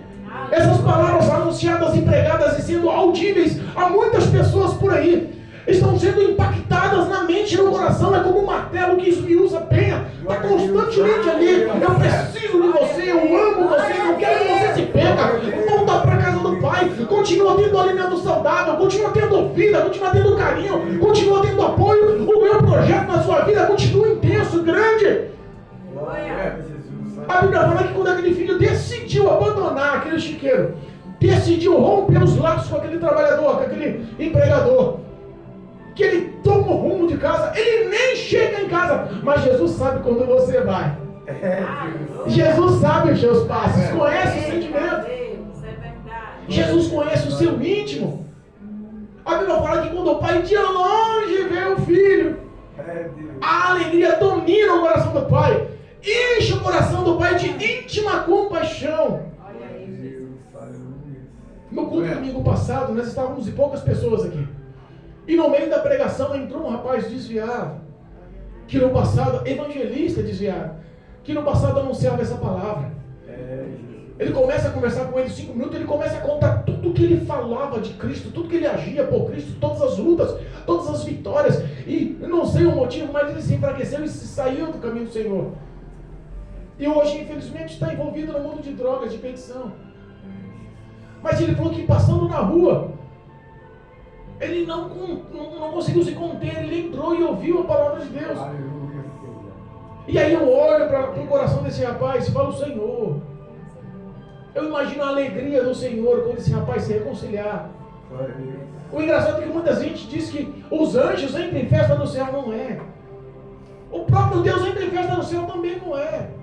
Essas palavras anunciadas e pregadas e sendo audíveis a muitas pessoas por aí estão sendo impactadas na mente e no coração. É como um martelo que esmiuça a penha. Está constantemente ali. Eu preciso de você, eu amo você, não quero que você se perca. Volta para a casa do Pai. Continua tendo alimento saudável, continua tendo vida, continua tendo carinho, continua tendo apoio. O meu projeto na sua vida continua intenso, grande. Glória a Jesus. A Bíblia fala que quando aquele filho decidiu abandonar aquele chiqueiro, decidiu romper os laços com aquele trabalhador, com aquele empregador, que ele toma o rumo de casa, ele nem chega em casa, mas Jesus sabe quando você vai. Jesus sabe os seus passos, conhece o sentimento. Jesus conhece o seu íntimo. A Bíblia fala que quando o pai de longe vê o filho, a alegria domina o coração do pai. Enche o coração do Pai de íntima compaixão. No culto do domingo passado, nós estávamos de poucas pessoas aqui. E no meio da pregação entrou um rapaz desviado. Que no passado, evangelista desviado. Que no passado anunciava essa palavra. Ele começa a conversar com ele 5 minutos, ele começa a contar tudo que ele falava de Cristo, tudo que ele agia por Cristo, todas as lutas, todas as vitórias. E eu não sei o motivo, mas ele se enfraqueceu e saiu do caminho do Senhor. E hoje, infelizmente, está envolvido no mundo de drogas, de perdição. Mas ele falou que passando na rua, ele não conseguiu se conter, ele entrou e ouviu a palavra de Deus. E aí eu olho para o coração desse rapaz e falo, Senhor, eu imagino a alegria do Senhor quando esse rapaz se reconciliar. O engraçado é que muita gente diz que os anjos entram em festa no céu, não é. O próprio Deus entra em festa no céu, também não é.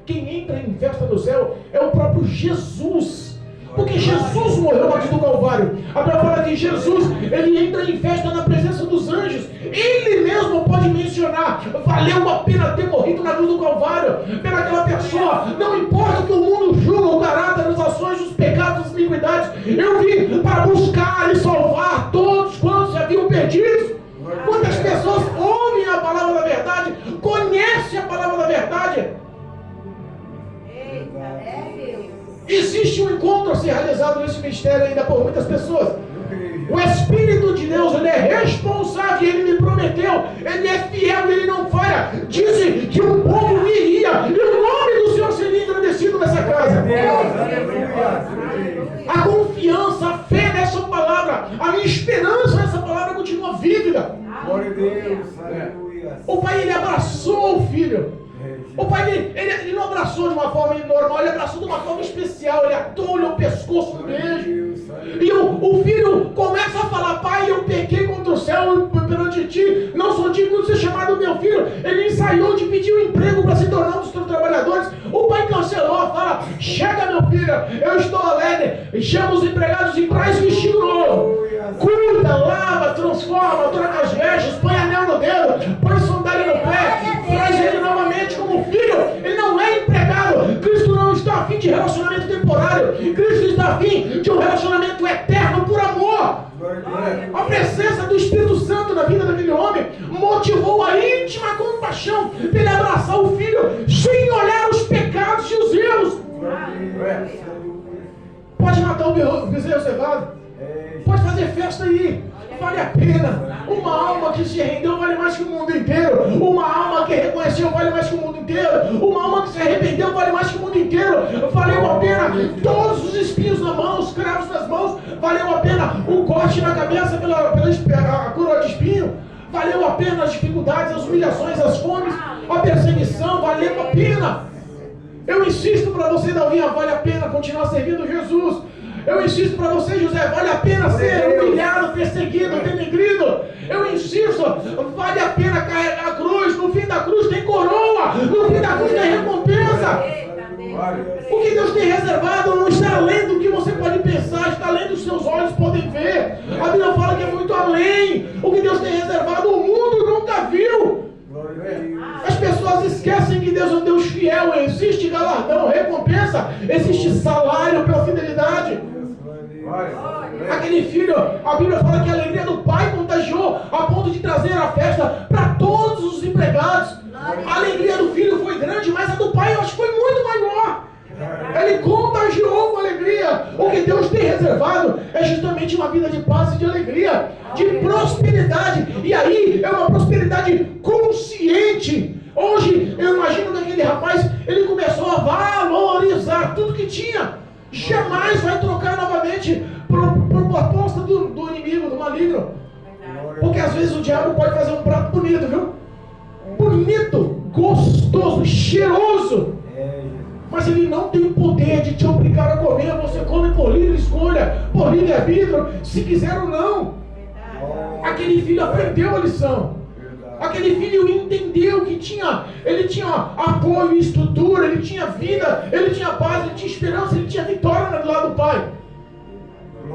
Quem entra em festa do céu é o próprio Jesus. Porque Jesus morreu na cruz do Calvário. A Bíblia fala que Jesus, ele entra em festa na presença dos anjos. Ele mesmo pode mencionar, valeu a pena ter morrido na cruz do Calvário pelaquela pessoa. Não importa que o mundo julga o caráter, as ações, os pecados, as iniquidades. Eu vim para buscar e salvar todos quantos se haviam perdidos. Quantas pessoas ouvem a palavra da verdade, conhecem a palavra da verdade. Existe um encontro a ser realizado nesse mistério ainda por muitas pessoas. O Espírito de Deus, ele é responsável, ele me prometeu, ele é fiel, ele não falha. Disse que o povo iria e o nome do Senhor seria engrandecido nessa casa. A confiança, a fé nessa palavra, a minha esperança nessa palavra continua vívida. Glória a Deus, aleluia. O pai, ele abraçou o filho. O pai, ele não abraçou de uma forma normal, ele abraçou de uma forma especial. Ele atou-lhe o pescoço no beijo. E o filho começa a falar: pai, eu pequei contra o céu perante ti, não sou digno de ser chamado meu filho. Ele ensaiou de pedir um emprego para se tornar um dos teus trabalhadores. O pai cancelou, fala: chega, meu filho, eu estou alegre. Chama os empregados e traz vestido novo. Cuida, lava, transforma, troca as vestes, põe anel no dedo, põe sandália no pé, traz ele novamente como filho. Ele não é empregado. Cristo não está a fim de relacionamento temporário. Cristo está a fim de um relacionamento eterno por amor. A presença do Espírito Santo na vida daquele homem motivou a íntima compaixão dele abraçar o filho sem olhar os pecados e os erros. Pode matar o bezerro cevado, pode fazer festa aí, vale a pena. Uma alma que se rendeu vale mais que o mundo inteiro. Uma alma que reconheceu vale mais que o mundo inteiro. Uma alma que se arrependeu vale mais que o mundo inteiro. Valeu a pena todos os espinhos na mão, os cravos nas mãos. Valeu a pena o corte na cabeça pela coroa de espinho. Valeu a pena as dificuldades, as humilhações, as fomes, a perseguição. Valeu a pena. Eu insisto para você, Dalvinha, vale a pena continuar servindo Jesus. Eu insisto para você, José, vale a pena ser humilhado, perseguido, denegrido. Eu insisto, vale a pena carregar a cruz. No fim da cruz tem coroa, no fim da cruz tem recompensa. O que Deus tem reservado não está além do que você pode pensar, está além dos seus olhos podem ver. A Bíblia fala que é muito além. O que Deus tem reservado o mundo nunca viu. As pessoas esquecem que Deus é um Deus fiel. Existe galardão, recompensa, existe salário pela fidelidade. Aquele filho, a Bíblia fala que a alegria do pai contagiou a ponto de trazer a festa para todos os empregados. A alegria do filho foi grande, mas a do pai eu acho que foi muito maior. Ele contagiou com alegria. O que Deus tem reservado é justamente uma vida de paz e de alegria, de prosperidade. E aí é uma prosperidade consciente. Hoje eu imagino que aquele rapaz, ele começou a valorizar tudo que tinha. Jamais vai trocar novamente por proposta do inimigo, do maligno. Porque às vezes o diabo pode fazer um prato bonito, viu? Bonito, gostoso, cheiroso. Mas ele não tem o poder de te obrigar a comer. Você come por livre escolha, por livre-arbítrio, se quiser ou não. Aquele filho aprendeu a lição. Aquele filho entendeu que ele tinha apoio, estrutura, ele tinha vida, ele tinha paz, ele tinha esperança, ele tinha vitória do lado do pai.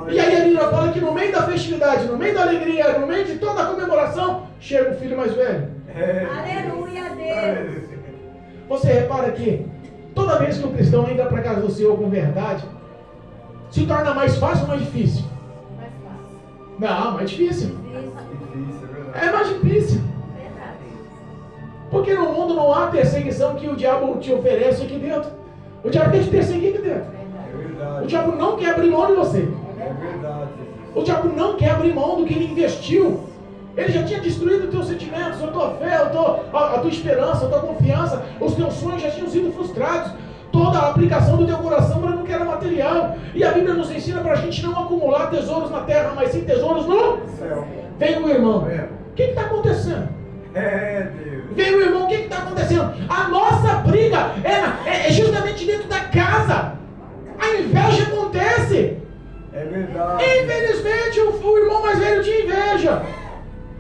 E aí a Bíblia fala que no meio da festividade, no meio da alegria, no meio de toda a comemoração, chega o filho mais velho. Aleluia, Deus. Você repara que toda vez que o cristão entra para a casa do Senhor com verdade, se torna mais fácil ou mais difícil? Mais fácil. Não, mais difícil. Difícil, é verdade. É mais difícil. Verdade. Porque no mundo não há perseguição que o diabo te oferece aqui dentro. O diabo quer te perseguir aqui dentro. É verdade. O diabo não quer abrir mão de você. É verdade. O diabo não quer abrir mão do que ele investiu. Ele já tinha destruído os teus sentimentos, a tua fé, a tua esperança, a tua confiança. Os teus sonhos já tinham sido frustrados. Toda a aplicação do teu coração para no que era material. E a Bíblia nos ensina para a gente não acumular tesouros na terra, mas sim tesouros no Céu. Vem o irmão. É. O que está acontecendo? Deus. Vem o irmão, o que está acontecendo? A nossa briga é justamente dentro da casa. A inveja acontece. É verdade. Infelizmente o irmão mais velho tinha inveja.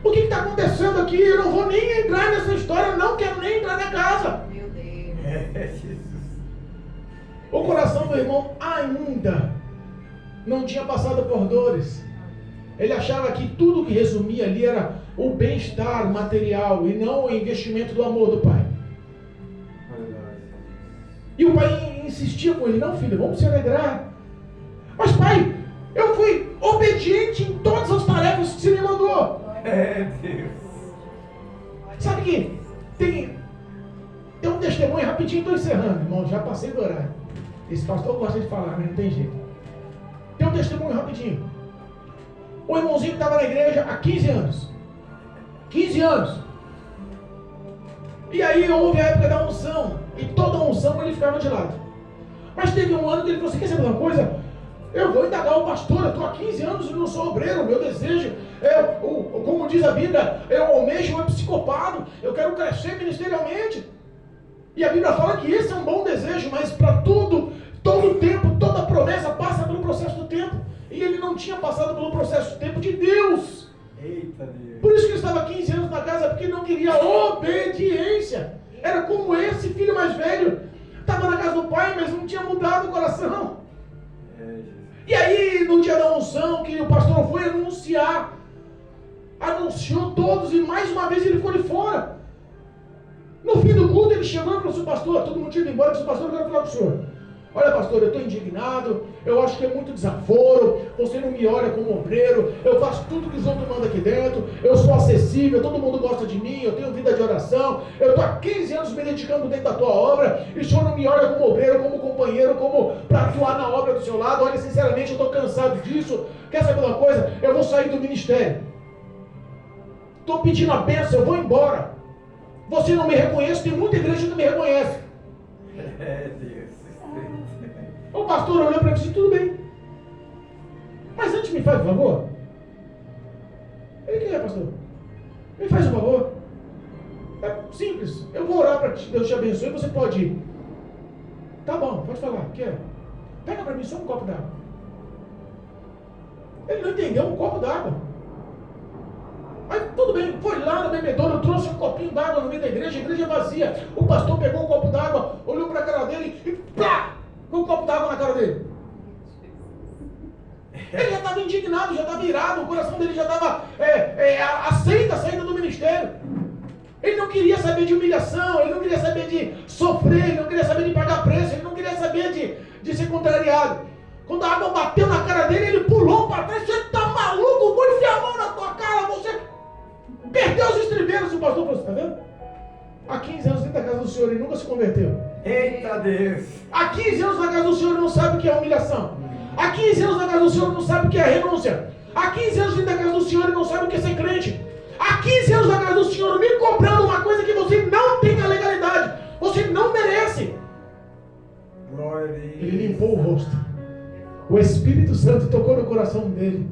O que está acontecendo aqui? Eu não vou nem entrar nessa história, eu não quero nem entrar na casa. Meu Deus. Jesus. O coração do irmão ainda não tinha passado por dores. Ele achava que tudo que resumia ali era o bem-estar material e não o investimento do amor do pai. Verdade. E o pai insistia com ele: não, filho, vamos se alegrar. Mas pai, eu fui obediente em todas as tarefas que você me mandou. Deus. Sabe que tem um testemunho rapidinho, estou encerrando, irmão, já passei do horário. Esse pastor gosta de falar, mas não tem jeito. Tem um testemunho rapidinho. O irmãozinho que estava na igreja há 15 anos. 15 anos. E aí houve a época da unção. E toda a unção ele ficava de lado. Mas teve um ano que ele falou assim: quer saber uma coisa? Eu vou indagar o pastor, eu estou há 15 anos e não sou obreiro. Meu desejo como diz a Bíblia, eu almejo um episcopado. Eu quero crescer ministerialmente. E a Bíblia fala que esse é um bom desejo, mas para tudo, todo tempo, toda promessa passa pelo processo do tempo. E ele não tinha passado pelo processo do tempo de Deus. Eita Deus. Por isso que ele estava 15 anos na casa, porque não queria obediência. Era como esse filho mais velho. Estava na casa do pai, mas não tinha mudado o coração. Jesus. E aí, no dia da unção, que o pastor foi anunciar, anunciou todos e mais uma vez ele ficou de fora. No fim do culto, ele chegou e falou assim: pastor, todo mundo tinha ido embora, disse: pastor, eu quero falar com o senhor. Olha, pastor, eu estou indignado, eu acho que é muito desaforo, você não me olha como obreiro, eu faço tudo que os outros mandam aqui dentro, eu sou acessível, todo mundo gosta de mim, eu tenho vida de oração, eu estou há 15 anos me dedicando dentro da tua obra, e o senhor não me olha como obreiro, como companheiro, como para atuar na obra do seu lado. Olha, sinceramente, eu estou cansado disso. Quer saber uma coisa? Eu vou sair do ministério. Estou pedindo a bênção, eu vou embora. Você não me reconhece, tem muita igreja que me reconhece. Deus. O pastor olhou para mim e disse: tudo bem, mas antes me faz um favor. Ele: quem é, pastor? Me faz um favor. É simples, eu vou orar para que Deus te abençoe e você pode ir. Tá bom, pode falar, quero. Pega para mim só um copo d'água. Ele não entendeu, um copo d'água. Aí tudo bem, foi lá no bebedouro, trouxe um copinho d'água no meio da igreja, a igreja vazia. O pastor pegou um copo d'água, olhou para a cara dele e plá! Com um copo d'água na cara dele. Ele já estava indignado, já estava irado, o coração dele já estava aceita a saída do ministério. Ele não queria saber de humilhação, ele não queria saber de sofrer, ele não queria saber de pagar preço, ele não queria saber de ser contrariado. Quando a água bateu na cara dele, ele pulou para trás: você está maluco? Vou enfiar a mão na tua cara, você perdeu os estribeiros. O pastor falou: você está vendo? Há 15 anos dentro da casa do Senhor e nunca se converteu. Eita Deus. Há 15 anos na casa do Senhor e não sabe o que é humilhação. Há 15 anos na casa do Senhor e não sabe o que é renúncia. Há 15 anos dentro da casa do Senhor e não sabe o que é ser crente. Há 15 anos na casa do Senhor me cobrando uma coisa que você não tem a legalidade. Você não merece. Glória a Deus. Ele limpou o rosto. O Espírito Santo tocou no coração dele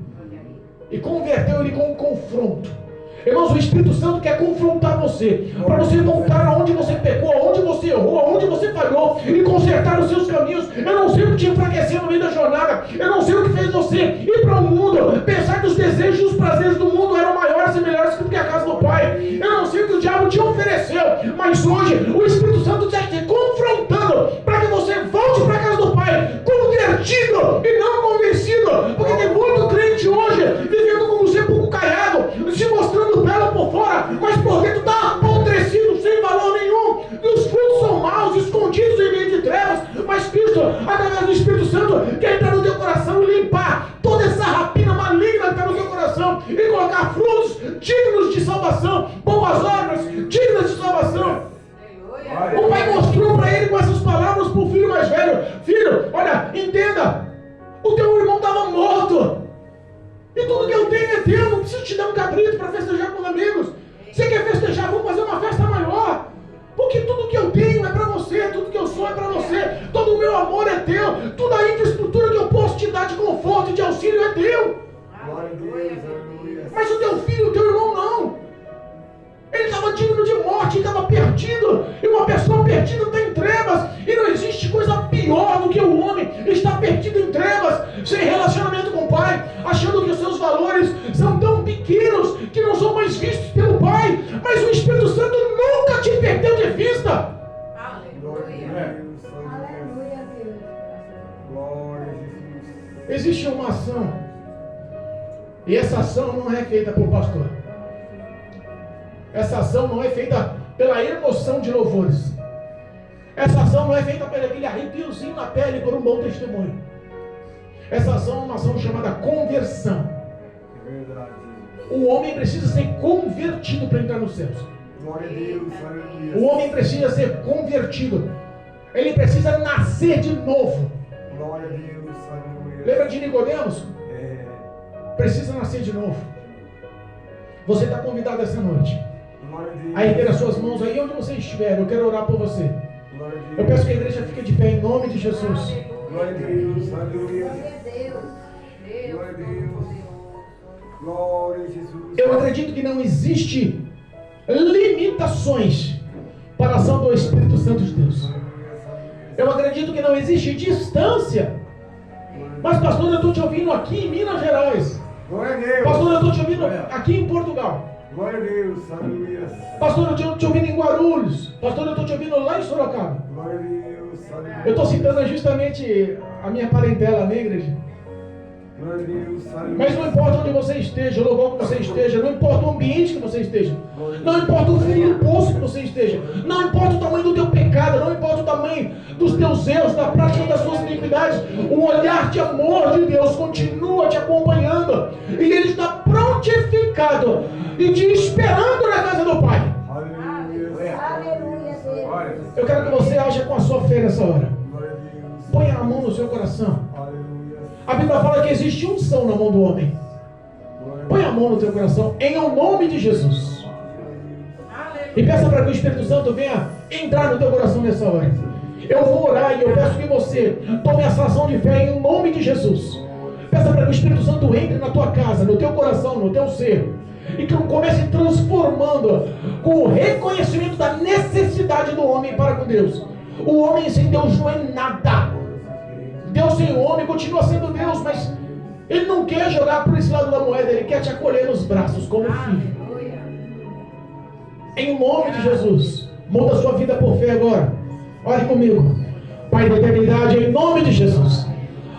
e converteu ele com um confronto. Irmãos, o Espírito Santo quer confrontar você, para você voltar aonde você pecou, aonde você errou, aonde você falhou e consertar os seus caminhos. Eu não sei o que te enfraqueceu no meio da jornada, eu não sei o que fez você ir para o mundo, pensar que os desejos e os prazeres do mundo eram maiores e melhores do que a casa do Pai. Eu não sei o que o diabo te ofereceu, mas hoje o Espírito Santo está te confrontando para que você volte para a casa do Pai, convertido e não convencido, porque tem muito crente hoje vivendo como um sepulcro caiado, se mostrando belo por fora, mas por dentro está apodrecido, sem valor nenhum. E os frutos são maus, escondidos em meio de trevas. Mas Cristo, através do Espírito Santo, quer entrar no teu coração e limpar toda essa rapina maligna que está no teu coração e colocar frutos dignos de salvação, boas obras dignas de salvação. O pai mostrou para ele com essas palavras para o filho mais velho: filho, olha, entenda, o teu irmão estava morto. E tudo que eu tenho é teu, não preciso te dar um cabrito para festejar com os amigos. Você quer festejar? Vamos fazer uma festa maior. Porque tudo que eu tenho é para você, tudo que eu sou é para você, todo o meu amor é teu, toda a infraestrutura que eu posso te dar de conforto e de auxílio é teu. Glória a Deus, aleluia. Mas o teu filho, o teu irmão não. Ele estava digno de morte, ele estava perdido. E uma pessoa perdida está em trevas. E não existe coisa pior do que o homem estar perdido em trevas, sem relacionamento com o Pai, achando que os seus valores são tão pequenos que não são mais vistos pelo Pai. Mas o Espírito Santo nunca te perdeu de vista. Glória a Deus, aleluia. Glória a Jesus. Existe uma ação, e essa ação não é feita por pastor. Essa ação não é feita pela emoção de louvores. Essa ação não é feita pelo aquele arrepiozinho na pele por um bom testemunho. Essa ação é uma ação chamada conversão. É verdade. O homem precisa ser convertido para entrar nos céus. Glória a Deus, aleluia. O homem precisa ser convertido. Ele precisa nascer de novo. Glória a Deus, aleluia. Lembra de Nicodemos? Precisa nascer de novo. Você está convidado essa noite Glória a Deus. a erguer as suas mãos aí onde você estiver. Eu quero orar por você. Glória a Deus. Eu peço que a igreja fique de pé em nome de Jesus. Glória a Deus, aleluia. Glória a Deus. Glória a Deus. Glória a Jesus. Eu acredito que não existe limitações para a ação do Espírito Santo de Deus. Eu acredito que não existe distância. Mas, pastor, eu estou te ouvindo aqui em Minas Gerais. Glória a Deus. Pastor, eu estou te ouvindo aqui em Portugal. Glória a Deus. Aleluia. Pastor, eu estou te ouvindo em Guarulhos. Pastor, eu estou te ouvindo lá em Sorocaba. Glória a Deus. Aleluia. Eu estou citando justamente a minha parentela, a minha igreja. Glória a Deus. Aleluia. Mas não importa onde você esteja, o lugar que você esteja, não importa o ambiente que você esteja, não importa o fundo do poço que você esteja, não importa o tamanho do teu pecado, não importa o tamanho dos teus erros, da prática das suas iniquidades, o olhar de amor de Deus continua te acompanhando e Ele está prontificado e te esperando na casa do Pai. Aleluia. Aleluia, Deus. Glória. Eu quero que você haja com a sua fé nessa hora. Glória a Deus. Ponha a mão no seu coração. Aleluia. A Bíblia fala que existe unção na mão do homem. Põe a mão no teu coração, em o nome de Jesus. E peça para que o Espírito Santo venha entrar no teu coração nessa hora. Eu vou orar e eu peço que você tome essa ação de fé em o nome de Jesus. Peça para que o Espírito Santo entre na tua casa, no teu coração, no teu ser. E que comece transformando com o reconhecimento da necessidade do homem para com Deus. O homem sem Deus não é nada. Deus sem o homem continua sendo Deus, mas Ele não quer jogar por esse lado da moeda, Ele quer te acolher nos braços como filho. Em nome de Jesus, muda a sua vida por fé agora. Ore comigo. Pai da eternidade, em nome de Jesus.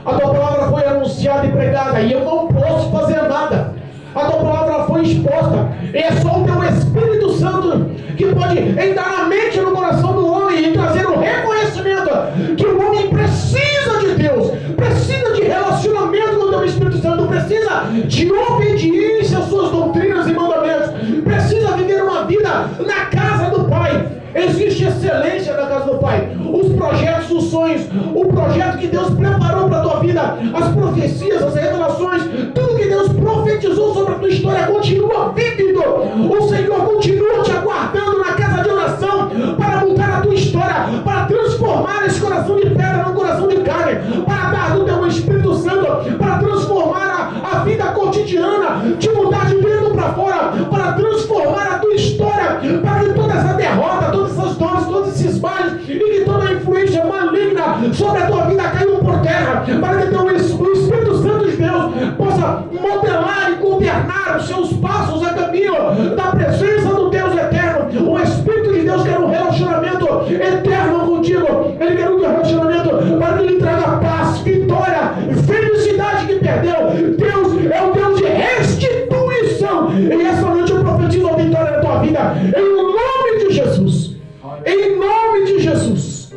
A tua palavra foi anunciada e pregada e eu não posso fazer nada. A tua palavra foi exposta. E é só o teu Espírito Santo que pode entrar na mente e no coração do homem e trazer o reconhecimento que o homem precisa de Deus, precisa de relacionamento com o teu Espírito Santo, precisa de obediência às suas doutrinas e mandamentos, precisa viver uma vida na casa do Pai. Existe excelência na casa do Pai. Os projetos, os sonhos, o projeto que Deus preparou para a tua vida, as profecias, as revelações, tudo que Deus profetizou sobre a tua história continua vívido. O Senhor continua te aguardando na casa de oração para mudar a tua história, para transformar esse coração de pedra num coração de carne, para dar do teu Espírito Santo, para transformar a vida cotidiana, te mudar de dentro para fora, para transformar a tua história, para que toda essa derrota, todas essas dores, todos esses males e que toda a influência maligna sobre a tua vida caiu por terra, para que o Espírito Santo de Deus possa modelar e governar os seus passos a caminho da presença do Deus eterno. O Espírito de Deus quer um relacionamento eterno contigo. Ele quer um relacionamento para que lhe traga paz, vitória, felicidade que perdeu. Deus é o Deus de restituição. E essa noite eu profetizo a vitória da tua vida em nome de Jesus. Em nome de Jesus.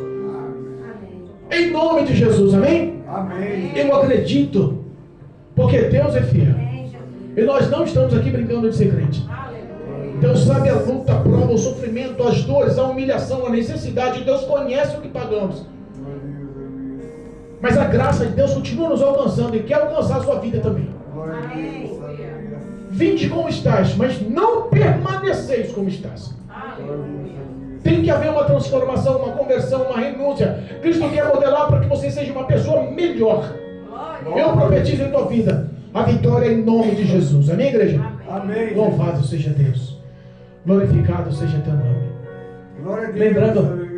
Em nome de Jesus, amém? Amém. Eu acredito, porque Deus é fiel. E nós não estamos aqui brincando de ser crente. Deus sabe a luta, a prova, o sofrimento, as dores, a humilhação, a necessidade. Deus conhece o que pagamos. Mas a graça de Deus continua nos alcançando e quer alcançar a sua vida também. Vinde como estás, mas não permaneceis como estás. Tem que haver uma transformação, uma conversão, uma renúncia. Cristo quer modelar para que você seja uma pessoa melhor. Eu profetizo em tua vida a vitória em nome de Jesus. Amém, igreja? Amém. Louvado seja Deus. Glorificado seja teu nome. Glória a Deus. Lembrando